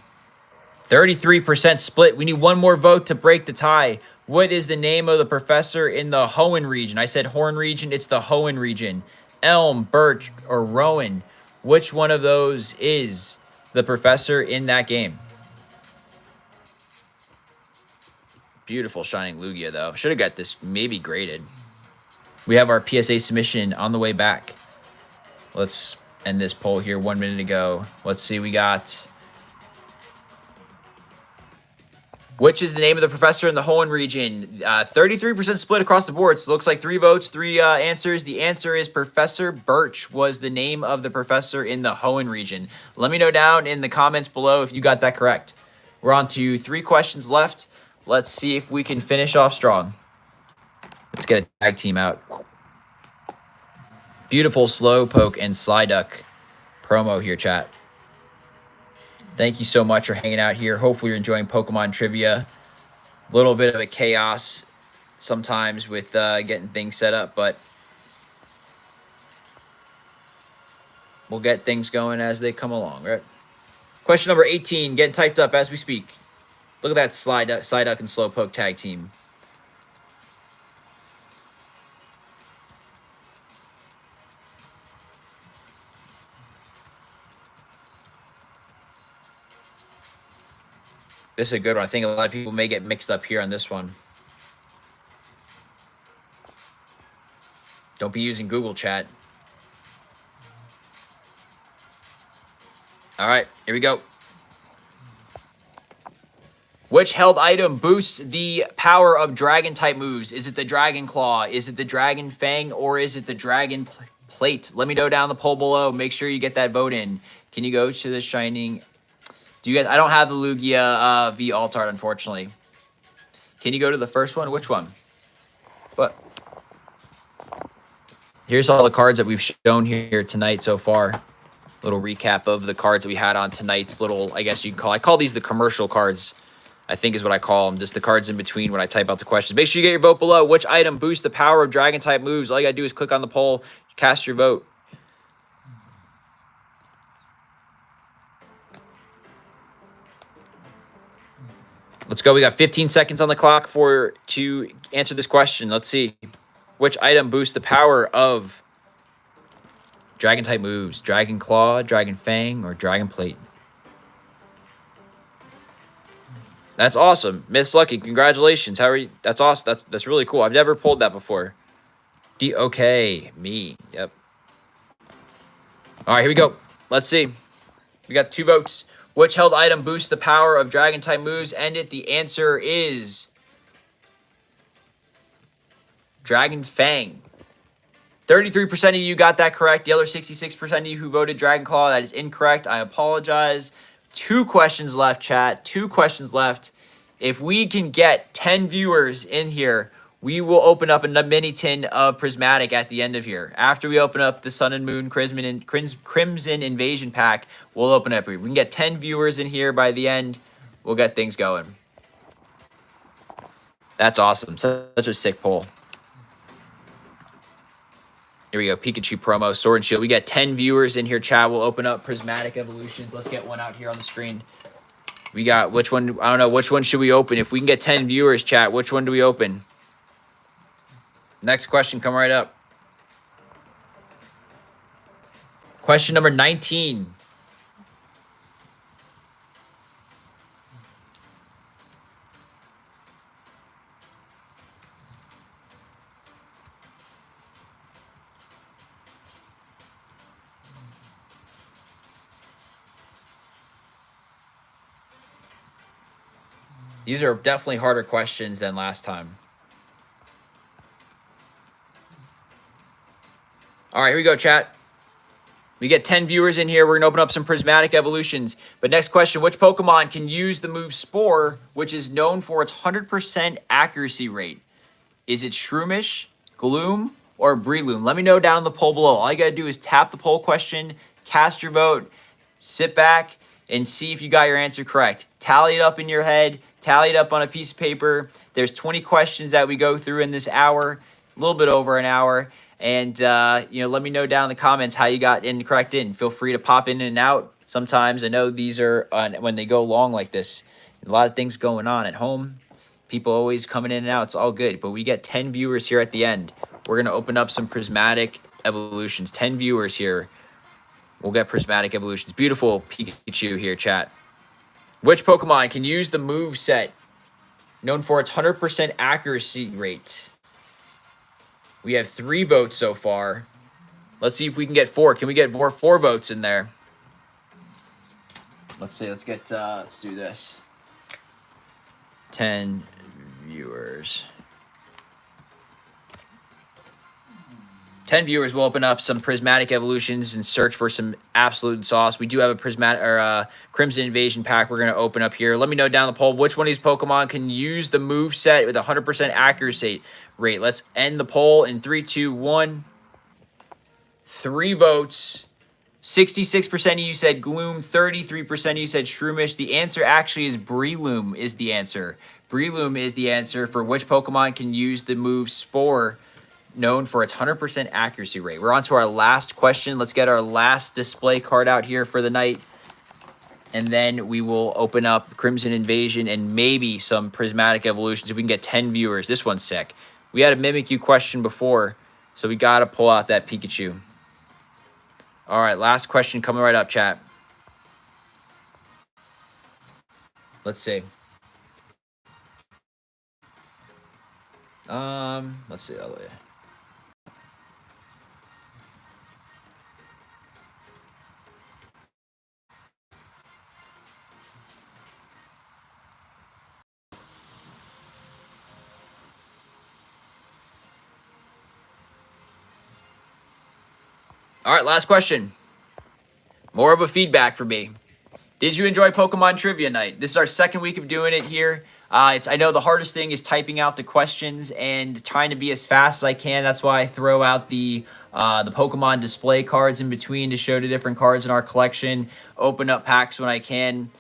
33% split. We need one more vote to break the tie. What is the name of the professor in the Hoenn region? I said Horn region. It's the Hoenn region. Elm, Birch, or Rowan. Which one of those is the professor in that game? Beautiful Shining Lugia, though. Should have got this maybe graded. We have our PSA submission on the way back. Let's end this poll here 1 minute ago. Let's see. We got... Which is the name of the professor in the Hoenn region? 33% split across the board. So it looks like 3 votes, 3 answers. The answer is Professor Birch was the name of the professor in the Hoenn region. Let me know down in the comments below if you got that correct. We're on to 3 questions left. Let's see if we can finish off strong. Let's get a tag team out. Beautiful Slowpoke and Psyduck promo here, chat. Thank you so much for hanging out here. Hopefully you're enjoying Pokemon Trivia. A little bit of a chaos sometimes with getting things set up, but we'll get things going as they come along, right? Question number 18, getting typed up as we speak. Look at that Psyduck and Slowpoke tag team. This is a good one. I think a lot of people may get mixed up here on this one. Don't be using Google Chat. All right, here we go. Which held item boosts the power of Dragon-type moves? Is it the Dragon Claw? Is it the Dragon Fang? Or is it the Dragon Plate? Let me know down the poll below. Make sure you get that vote in. Can you go to the Shining... Do you guys? I don't have the Lugia V Altart, unfortunately. Can you go to the first one? Which one? What? Here's all the cards that we've shown here tonight so far. Little recap of the cards that we had on tonight's little, I guess you can call. I call these the commercial cards. I think is what I call them, just the cards in between when I type out the questions. Make sure you get your vote below. Which item boosts the power of Dragon-type moves? All you gotta do is click on the poll, cast your vote. Let's go. We got 15 seconds on the clock to answer this question. Let's see. Which item boosts the power of Dragon-type moves? Dragon Claw, Dragon Fang, or Dragon Plate? That's awesome. Miss Lucky, congratulations. How are you? That's awesome. That's really cool. I've never pulled that before. Okay, me. Yep. All right, here we go. Let's see. We got 2 votes. Which held item boosts the power of Dragon-type moves? End it. The answer is Dragon Fang. 33% of you got that correct. The other 66% of you who voted Dragon Claw, that is incorrect. I apologize. 2 questions left, chat. 2 questions left. If we can get 10 viewers in here, we will open up a mini tin of Prismatic at the end of here. After we open up the Sun and Moon Crimson Invasion pack, we'll open up. If we can get 10 viewers in here by the end, we'll get things going. That's awesome. Such a sick poll. Here we go. Pikachu promo, Sword and Shield. We got 10 viewers in here, chat. We'll open up Prismatic Evolutions. Let's get one out here on the screen. We got which one? I don't know. Which one should we open? If we can get 10 viewers, chat, which one do we open? Next question, come right up. Question number 19. These are definitely harder questions than last time. All right, here we go, chat. We get 10 viewers in here. We're going to open up some Prismatic Evolutions. But next question, which Pokemon can use the move Spore, which is known for its 100% accuracy rate? Is it Shroomish, Gloom, or Breloom? Let me know down in the poll below. All you got to do is tap the poll question, cast your vote, sit back, and see if you got your answer correct. Tally it up in your head, tally it up on a piece of paper. There's 20 questions that we go through in this hour, a little bit over an hour. And, let me know down in the comments how you got correct in. Feel free to pop in and out. Sometimes I know these are, when they go long like this, a lot of things going on at home. People always coming in and out. It's all good. But we get 10 viewers here at the end. We're going to open up some Prismatic Evolutions. 10 viewers here. We'll get Prismatic Evolutions. Beautiful Pikachu here, chat. Which Pokemon can use the move set known for its 100% accuracy rate? We have 3 votes so far. Let's see if we can get 4. Can we get four votes in there? Let's see. Let's do this. 10 viewers. 10 viewers will open up some Prismatic Evolutions and search for some absolute sauce. We do have a Prismatic or Crimson Invasion pack we're going to open up here. Let me know down the poll which one of these Pokemon can use the move set with 100% accuracy rate. Let's end the poll in 3, 2, 1. 3 votes. 66% of you said Gloom. 33% of you said Shroomish. The answer actually is Breloom is the answer. Breloom is the answer for which Pokemon can use the move Spore, known for its 100% accuracy rate. We're on to our last question. Let's get our last display card out here for the night. And then we will open up Crimson Invasion and maybe some Prismatic Evolutions if we can get 10 viewers. This one's sick. We had a Mimikyu question before, so we got to pull out that Pikachu. All right, last question coming right up, chat. Let's see. Let's see. All right, last question. More of a feedback for me. Did you enjoy Pokemon Trivia Night? This is our 2nd week of doing it here. I know the hardest thing is typing out the questions and trying to be as fast as I can. That's why I throw out the Pokemon display cards in between to show the different cards in our collection. Open up packs when I can.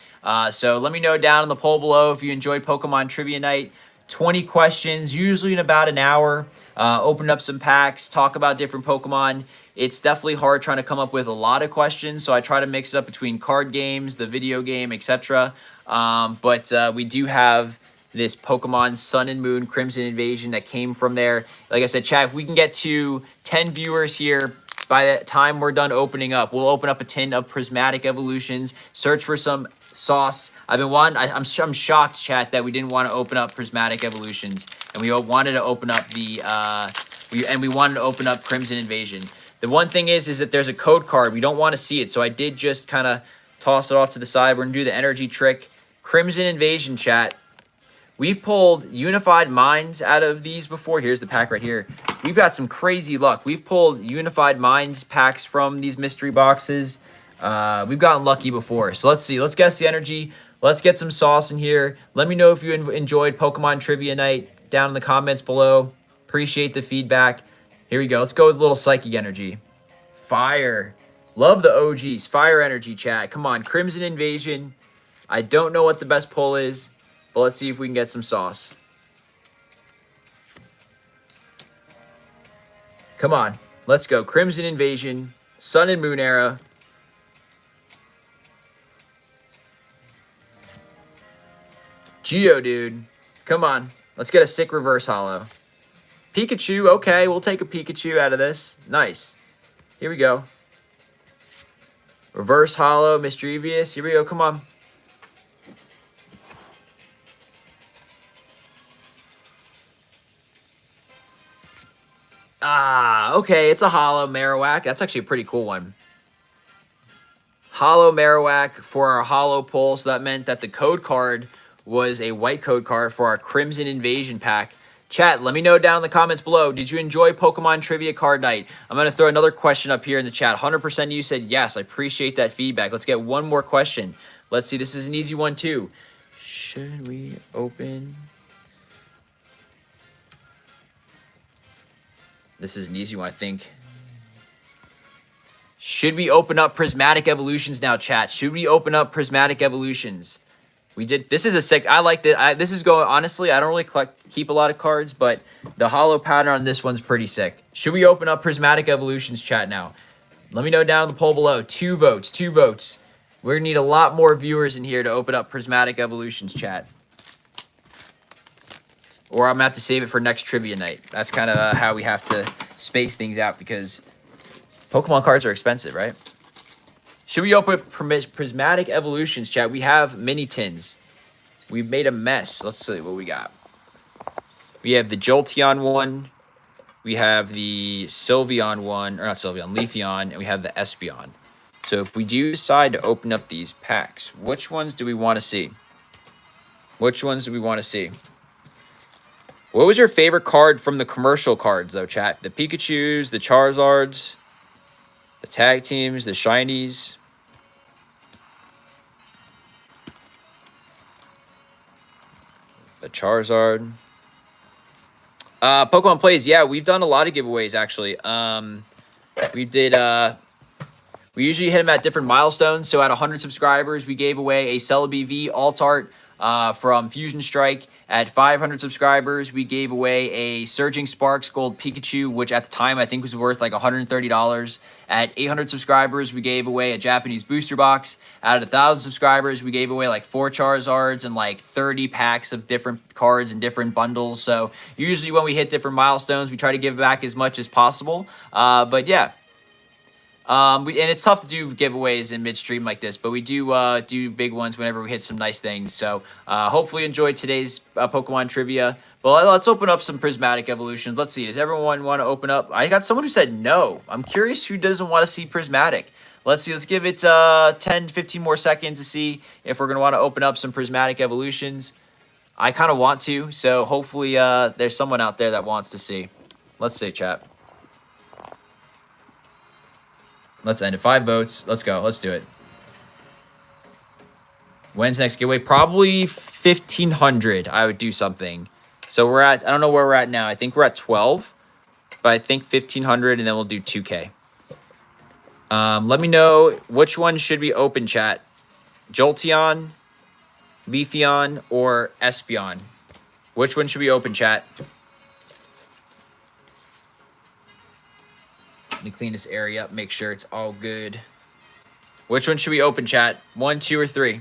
So let me know down in the poll below if you enjoyed Pokemon Trivia Night. 20 questions, usually in about an hour. Open up some packs, talk about different Pokemon. It's definitely hard trying to come up with a lot of questions, so I try to mix it up between card games, the video game, etc. But we do have this Pokemon Sun and Moon Crimson Invasion that came from there. Like I said, chat, if we can get to 10 viewers here by the time we're done opening up, we'll open up a tin of Prismatic Evolutions, search for some sauce. I'm shocked, chat, that we didn't want to open up Prismatic Evolutions, and we wanted to open up the we wanted to open up Crimson Invasion. The one thing is that there's a code card. We don't want to see it, so I did just kind of toss it off to the side. We're gonna do the energy trick. Crimson Invasion, chat. We've pulled Unified Minds out of these before. Here's the pack right here. We've got some crazy luck. We've pulled Unified Minds packs from these mystery boxes. We've gotten lucky before. So let's see. Let's guess the energy. Let's get some sauce in here. Let me know if you enjoyed Pokemon Trivia Night down in the comments below. Appreciate the feedback. Here we go. Let's go with a little Psychic Energy. Fire. Love the OGs. Fire energy, chat. Come on. Crimson Invasion. I don't know what the best pull is, but let's see if we can get some sauce. Come on. Let's go. Crimson Invasion. Sun and Moon era. Geodude. Come on. Let's get a sick reverse holo. Pikachu. Okay, we'll take a Pikachu out of this. Nice. Here we go. Reverse holo. Mischievous. Here we go. Come on. Okay. It's a holo Marowak. That's actually a pretty cool one. Holo Marowak for our holo pull. So that meant that the code card was a white code card for our Crimson Invasion pack. Chat, let me know down in the comments below. Did you enjoy Pokemon Trivia Card Night? I'm going to throw another question up here in the chat. 100% of you said yes. I appreciate that feedback. Let's get one more question. Let's see. This is an easy one too. Should we open? This is an easy one, I think. Should we open up Prismatic Evolutions now, chat? Should we open up Prismatic Evolutions? We did. This is a sick. I like that. This is going. Honestly, I don't really keep a lot of cards, but the holo pattern on this one's pretty sick. Should we open up Prismatic Evolutions, chat, now? Let me know down in the poll below. 2 votes. 2 votes. We're gonna need a lot more viewers in here to open up Prismatic Evolutions, chat. Or I'm gonna have to save it for next trivia night. That's kind of how we have to space things out because Pokemon cards are expensive, right? Should we open Prismatic Evolutions, chat? We have mini tins. We've made a mess. Let's see what we got. We have the Jolteon one. We have the Sylveon one. Or not Sylveon, Leafeon. And we have the Espeon. So if we do decide to open up these packs, which ones do we want to see? Which ones do we want to see? What was your favorite card from the commercial cards, though, chat? The Pikachus, the Charizards, the tag teams, the shinies. The Charizard. Pokemon Plays, yeah, we've done a lot of giveaways, actually. We usually hit them at different milestones. So at 100 subscribers, we gave away a Celebi V alt art from Fusion Strike. At 500 subscribers, we gave away a Surging Sparks Gold Pikachu, which at the time I think was worth like $130. At 800 subscribers, we gave away a Japanese booster box. At 1,000 subscribers, we gave away like 4 Charizards and like 30 packs of different cards and different bundles. So usually when we hit different milestones, we try to give back as much as possible. But yeah. And it's tough to do giveaways in midstream like this, but we do do big ones whenever we hit some nice things. So hopefully you enjoyed today's Pokemon trivia. But let's open up some Prismatic Evolutions. Let's see. Does everyone want to open up? I got someone who said no. I'm curious who doesn't want to see Prismatic. Let's see. Let's give it 10, 15 more seconds to see if we're going to want to open up some Prismatic Evolutions. I kind of want to, so hopefully there's someone out there that wants to see. Let's see, chat. Let's end it. 5 votes. Let's go. Let's do it. When's next giveaway? Probably 1,500. I would do something. So we're at, I don't know where we're at now. I think we're at 12. But I think 1,500 and then we'll do 2K. Let me know which one should we open, chat. Jolteon, Leafeon, or Espeon? Which one should we open, chat? Let me clean this area up, make sure it's all good. Which one should we open, chat? 1, 2, or 3?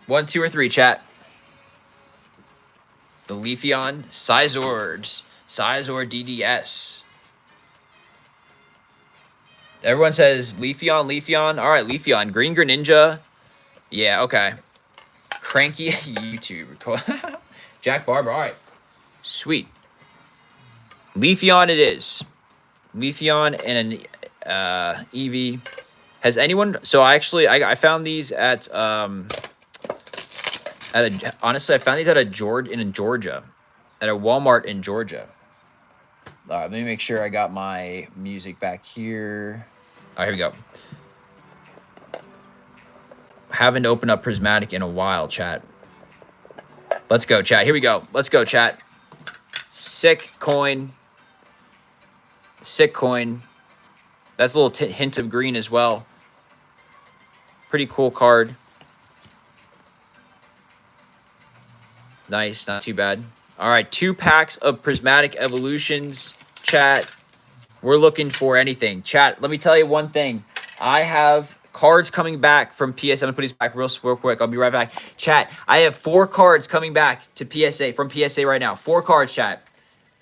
One, 2, or 3, chat. The Leafeon, Sizords, Sizor DDS. Everyone says Leafeon, Leafeon. All right, Leafeon. Green Greninja. Yeah, okay. Cranky YouTube. Jack Barber. All right. Sweet. Leafeon it is. Leafeon and an Eevee. Has anyone... So I found these at honestly, I found these in Georgia. At a Walmart in Georgia. All right, let me make sure I got my music back here. All right, here we go. Haven't opened up Prismatic in a while, chat. Let's go, chat. Here we go. Let's go, chat. Sick coin. Sick coin. That's a little hint of green as well. Pretty cool card. Nice, not too bad. All right, 2 packs of Prismatic Evolutions, chat. We're looking for anything. Chat, let me tell you one thing. I have cards coming back from PSA. I'm going to put these back real quick. I'll be right back. Chat, I have 4 cards coming back to PSA, from PSA right now. 4 cards, chat.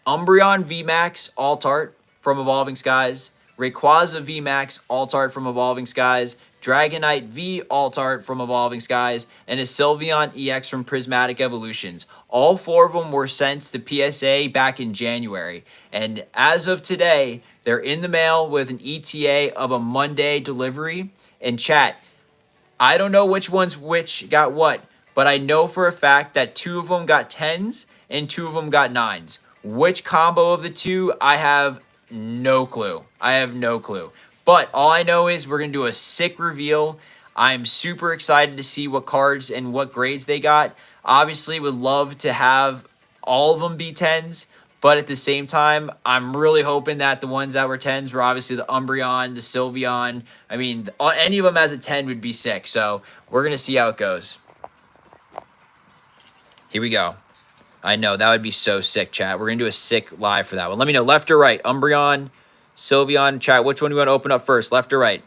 Umbreon VMAX Alt Art from Evolving Skies. Rayquaza VMAX Alt Art from Evolving Skies. Dragonite V Alt Art from Evolving Skies, and a Sylveon EX from Prismatic Evolutions. All 4 of them were sent to PSA back in January. And as of today, they're in the mail with an ETA of a Monday delivery. And chat, I don't know which ones got what, but I know for a fact that 2 of them got 10s and 2 of them got 9s. Which combo of the 2, I have no clue. I have no clue. But all I know is we're going to do a sick reveal. I'm super excited to see what cards and what grades they got. Obviously, would love to have all of them be 10s. But at the same time, I'm really hoping that the ones that were 10s were obviously the Umbreon, the Sylveon. I mean, any of them as a 10 would be sick. So we're going to see how it goes. Here we go. I know, that would be so sick, chat. We're going to do a sick live for that one. Let me know, left or right? Umbreon, Sylveon, chat, which one do you want to open up first, left or right?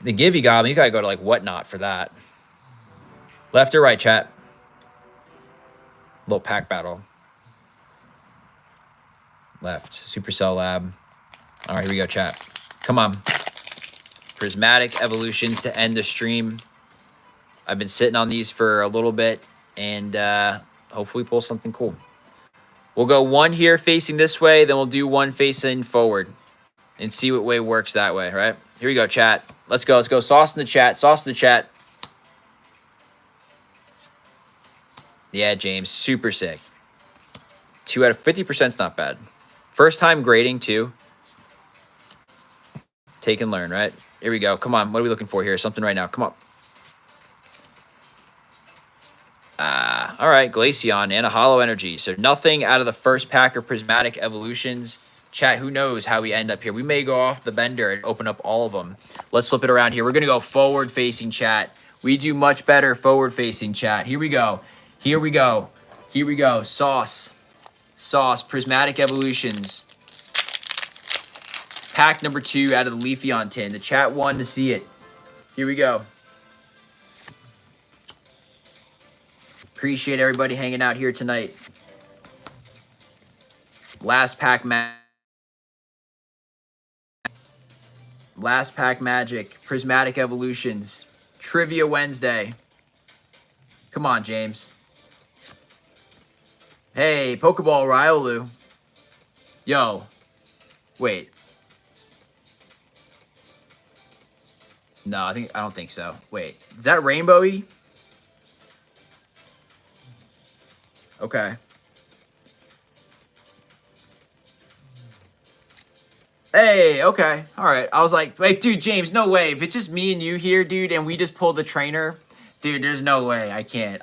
The Gibby Goblin, you got to go to, like, Whatnot for that. Left or right, chat? Little pack battle. Left. Supercell Lab. All right, here we go, chat. Come on. Prismatic Evolutions to end the stream. I've been sitting on these for a little bit. And hopefully pull something cool. We'll go 1 here facing this way, then we'll do 1 facing forward and see what way works that way, right? Here we go, chat. Let's go. Let's go. Sauce in the chat. Sauce in the chat. Yeah, James. Super sick. 2 out of 50% is not bad. First time grading, too. Take and learn, right? Here we go. Come on. What are we looking for here? Something right now. Come on. All right, Glaceon and a Hollow Energy. So nothing out of the first pack of Prismatic Evolutions. Chat, who knows how we end up here. We may go off the bender and open up all of them. Let's flip it around here. We're going to go forward-facing, chat. We do much better forward-facing, chat. Here we go. Here we go. Here we go. Sauce. Sauce. Prismatic Evolutions. Pack number 2 out of the Leafeon tin. The chat wanted to see it. Here we go. Appreciate everybody hanging out here tonight. Last pack magic. Prismatic Evolutions. Trivia Wednesday. Come on, James. Hey, Pokeball Riolu. Yo. Wait. No, I don't think so. Wait. Is that Rainbowy? Okay. Hey, okay. All right. I was like, dude, James, no way. If it's just me and you here, dude, and we just pulled the trainer, dude, there's no way. I can't,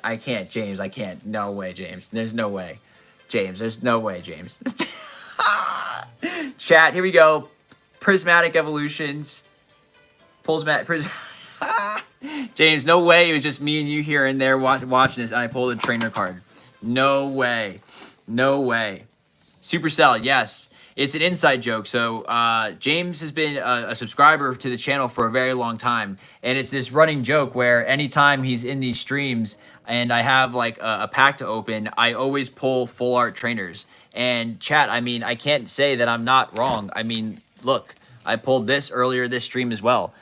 James. I can't. No way, James. There's no way. James, there's no way, James. Chat, here we go. Prismatic Evolutions. James, no way. It was just me and you here and there watching this, and I pulled a trainer card. No way. No way. Supercell, yes. It's an inside joke. So James has been a subscriber to the channel for a very long time. And it's this running joke where anytime he's in these streams and I have like a pack to open, I always pull full art trainers. And chat, I mean, I can't say that I'm not wrong. I mean, look, I pulled this earlier this stream as well.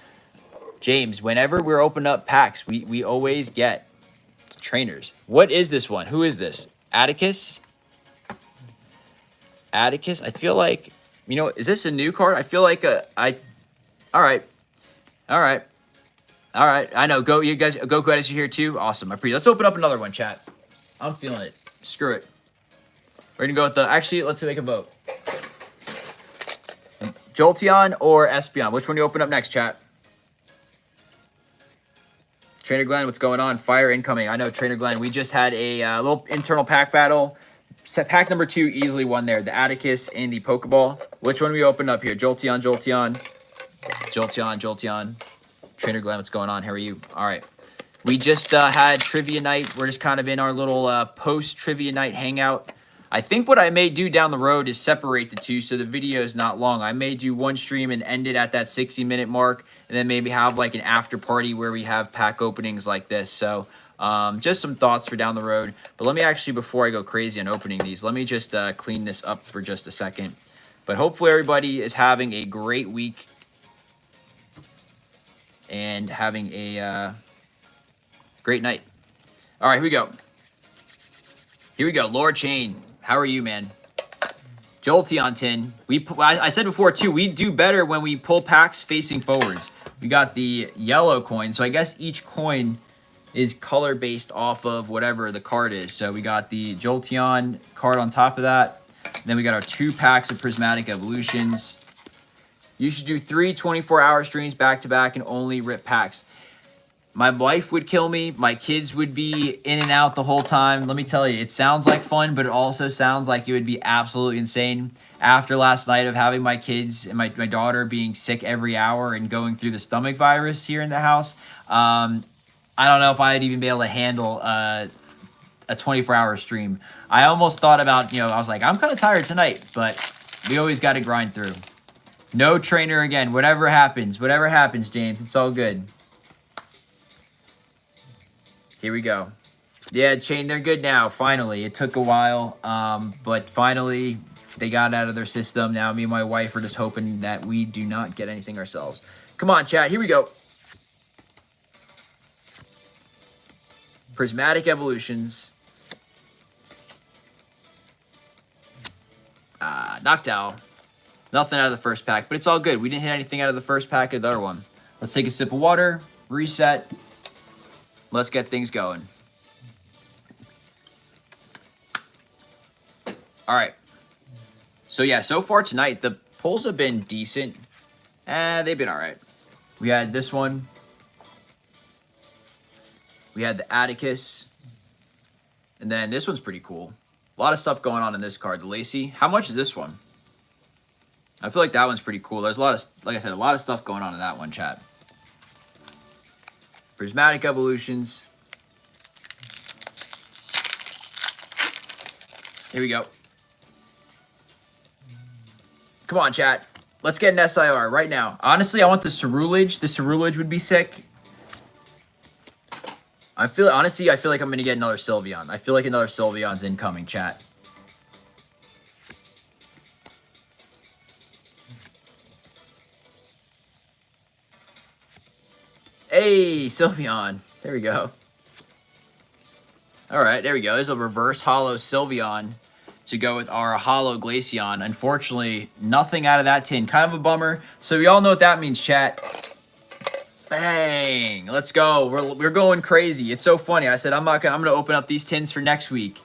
James, whenever we're opening up packs, we always get trainers. What is this one? Who is this? Atticus? Atticus? I feel like, you know, is this a new card? I feel like all right. All right. All right. I know. You guys, Goku Edis, you here too? Awesome. Let's open up another one, chat. I'm feeling it. Screw it. We're going to go with actually, let's make a vote. Jolteon or Espeon? Which one do you open up next, chat? Trainer Glenn, what's going on? Fire incoming. I know, Trainer Glenn. We just had a little internal pack battle. Pack number 2 easily won there. The Atticus and the Pokeball. Which one we open up here? Jolteon. Trainer Glenn, what's going on? How are you? All right. We just had Trivia Night. We're just kind of in our little post-Trivia Night hangout. I think what I may do down the road is separate the two so the video is not long. I may do one stream and end it at that 60-minute mark, and then maybe have like an after party where we have pack openings like this. So just some thoughts for down the road. But let me actually, before I go crazy on opening these, let me just clean this up for just a second. But hopefully everybody is having a great week and having a great night. All right, here we go. Here we go. Lord Chain. How are you, man? Jolteon tin. I said before, too, we do better when we pull packs facing forwards. We got the yellow coin. So I guess each coin is color based off of whatever the card is. So we got the Jolteon card on top of that. And then we got our 2 packs of Prismatic Evolutions. You should do 3 24-hour streams back-to-back and only rip packs. My wife would kill me. My kids would be in and out the whole time. Let me tell you, it sounds like fun, but it also sounds like it would be absolutely insane. After last night of having my kids and my daughter being sick every hour and going through the stomach virus here in the house, I don't know if I'd even be able to handle a 24-hour stream. I almost thought about, you know, I was like, I'm kind of tired tonight, but we always got to grind through. No trainer again. Whatever happens, James, it's all good. Here we go. Yeah, Chain, they're good now. Finally. It took a while, but finally they got out of their system. Now me and my wife are just hoping that we do not get anything ourselves. Come on, chat. Here we go. Prismatic Evolutions. Knocked out. Nothing out of the first pack, but it's all good. We didn't hit anything out of the first pack of the other one. Let's take a sip of water, reset. Let's get things going. All right. So, yeah, so far tonight, the pulls have been decent. They've been all right. We had this one. We had the Atticus. And then this one's pretty cool. A lot of stuff going on in this card. The Lacey. How much is this one? I feel like that one's pretty cool. There's a lot of, like I said, a lot of stuff going on in that one, chat. Prismatic Evolutions. Here we go. Come on, chat. Let's get an SIR right now. Honestly, I want the Cerulege. The Cerulege would be sick. Honestly, I feel like I'm going to get another Sylveon. I feel like another Sylveon's incoming, chat. Hey, Sylveon. There we go. All right, there we go. There's a reverse holo Sylveon to go with our holo Glaceon. Unfortunately, nothing out of that tin. Kind of a bummer. So we all know what that means, chat. Bang. Let's go. We're going crazy. It's so funny. I said I'm going to open up these tins for next week.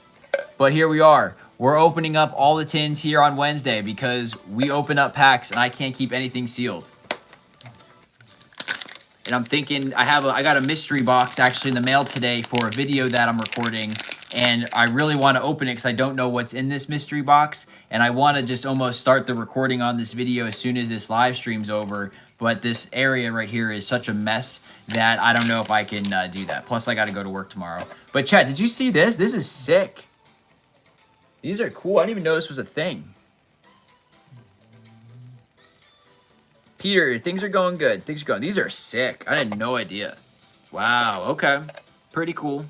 But here we are. We're opening up all the tins here on Wednesday because we open up packs and I can't keep anything sealed. And I'm thinking I got a mystery box actually in the mail today for a video that I'm recording and I really want to open it because I don't know what's in this mystery box, and I want to just almost start the recording on this video as soon as this live stream's over. But this area right here is such a mess that I don't know if I can do that. Plus, I got to go to work tomorrow. But chat, did you see this? This is sick. These are cool. I didn't even know this was a thing. Peter, things are going good. Things are going. These are sick. I had no idea. Wow. Okay. Pretty cool.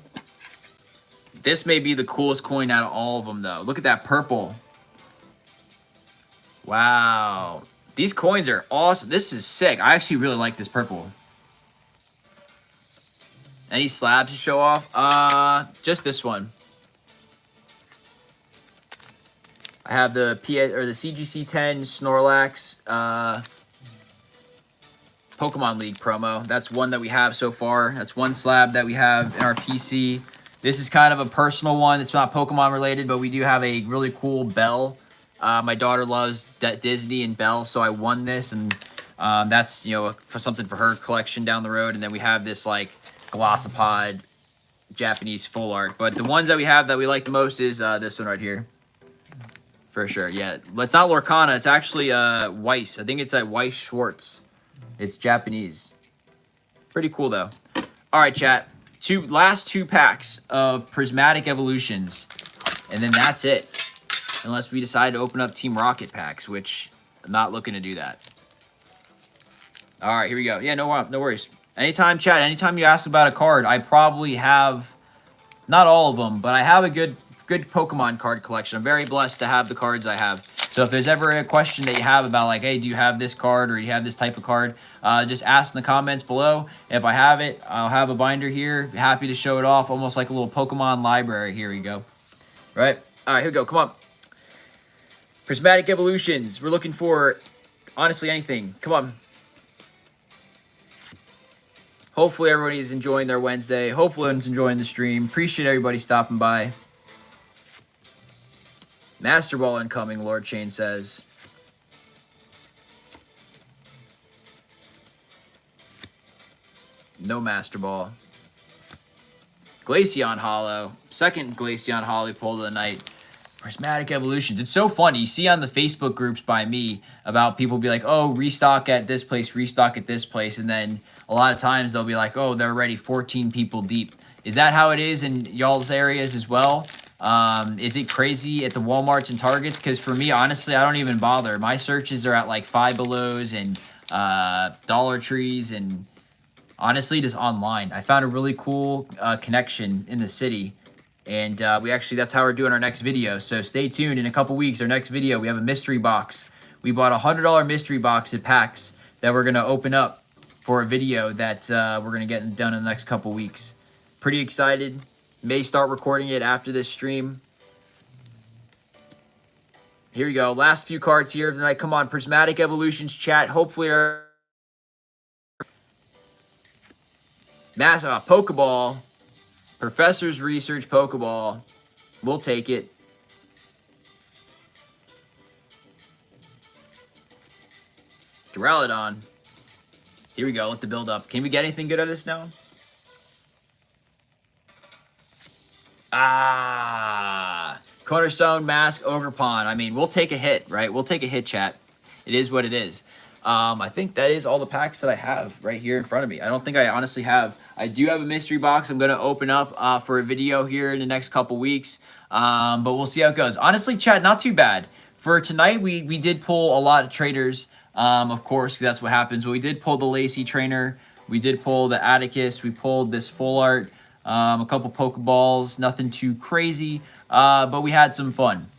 This may be the coolest coin out of all of them, though. Look at that purple. Wow. These coins are awesome. This is sick. I actually really like this purple. Any slabs to show off? Just this one. I have the CGC 10 Snorlax Pokemon League promo. That's one that we have so far. That's one slab that we have in our PC. This is kind of a personal one. It's not Pokemon related, but we do have a really cool bell. My daughter loves Disney and Belle, so I won this, and that's, you know, for something for her collection down the road. And then we have this like Glossopod Japanese full art. But the ones that we have that we like the most is this one right here. For sure, yeah. It's not Lorcana. It's actually Weiss. I think it's Weiss Schwartz. It's Japanese. Pretty cool, though. All right, chat. Last two packs of Prismatic Evolutions. And then that's it. Unless we decide to open up Team Rocket packs, which I'm not looking to do that. All right, here we go. Yeah, no worries. Anytime, chat, anytime you ask about a card, I probably have, not all of them, but I have a good Pokemon card collection. I'm very blessed to have the cards I have. So if there's ever a question that you have about like, hey, do you have this card or do you have this type of card, just ask in the comments below. If I have it, I'll have a binder here. Happy to show it off, almost like a little Pokemon library. Here we go. Right? All right, here we go. Come on. Prismatic Evolutions. We're looking for, honestly, anything. Come on. Hopefully everybody's enjoying their Wednesday. Hopefully everyone's enjoying the stream. Appreciate everybody stopping by. Master Ball incoming, Lord Chain says. No Master Ball. Glaceon Hollow. Second Glaceon Hollow we pulled of the night. Prismatic Evolutions. It's so funny. You see on the Facebook groups by me about people be like, oh, restock at this place, restock at this place. And then a lot of times they'll be like, oh, they're already 14 people deep. Is that how it is in y'all's areas as well? Is it crazy at the Walmarts and Targets? Because for me, honestly, I don't even bother. My searches are at like Five Belows and Dollar Trees and honestly just online. I found a really cool connection in the city. And that's how we're doing our next video. So stay tuned. In a couple weeks, our next video, we have a mystery box. We bought a $100 mystery box at PAX that we're going to open up for a video that we're going to get done in the next couple weeks. Pretty excited. May start recording it after this stream. Here we go. Last few cards here of the night. Come on, Prismatic Evolutions chat. Hopefully our Pokeball. Professor's Research Pokeball. We'll take it. Duraludon. Here we go. Let the build up. Can we get anything good out of this now? Cornerstone, Mask, Ogerpon. I mean, we'll take a hit, right? We'll take a hit, chat. It is what it is. I think that is all the packs that I have right here in front of me. I don't think I honestly have. I do have a mystery box I'm going to open up for a video here in the next couple weeks. But we'll see how it goes. Honestly, chat, not too bad. For tonight, we did pull a lot of traders, of course, 'cause that's what happens. But we did pull the Lacey trainer. We did pull the Atticus. We pulled this full art. A couple Pokeballs, nothing too crazy, but we had some fun.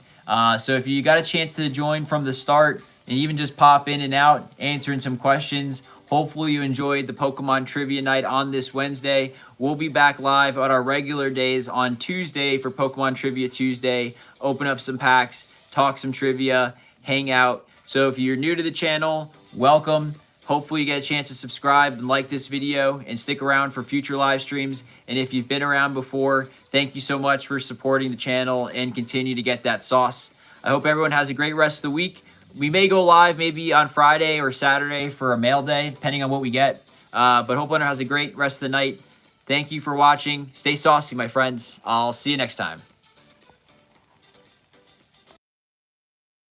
So if you got a chance to join from the start and even just pop in and out, answering some questions, hopefully you enjoyed the Pokemon Trivia Night on this Wednesday. We'll be back live on our regular days on Tuesday for Pokemon Trivia Tuesday. Open up some packs, talk some trivia, hang out. So if you're new to the channel, welcome. Hopefully you get a chance to subscribe and like this video and stick around for future live streams. And if you've been around before, thank you so much for supporting the channel and continue to get that sauce. I hope everyone has a great rest of the week. We may go live maybe on Friday or Saturday for a mail day, depending on what we get. But hope everyone has a great rest of the night. Thank you for watching. Stay saucy, my friends. I'll see you next time.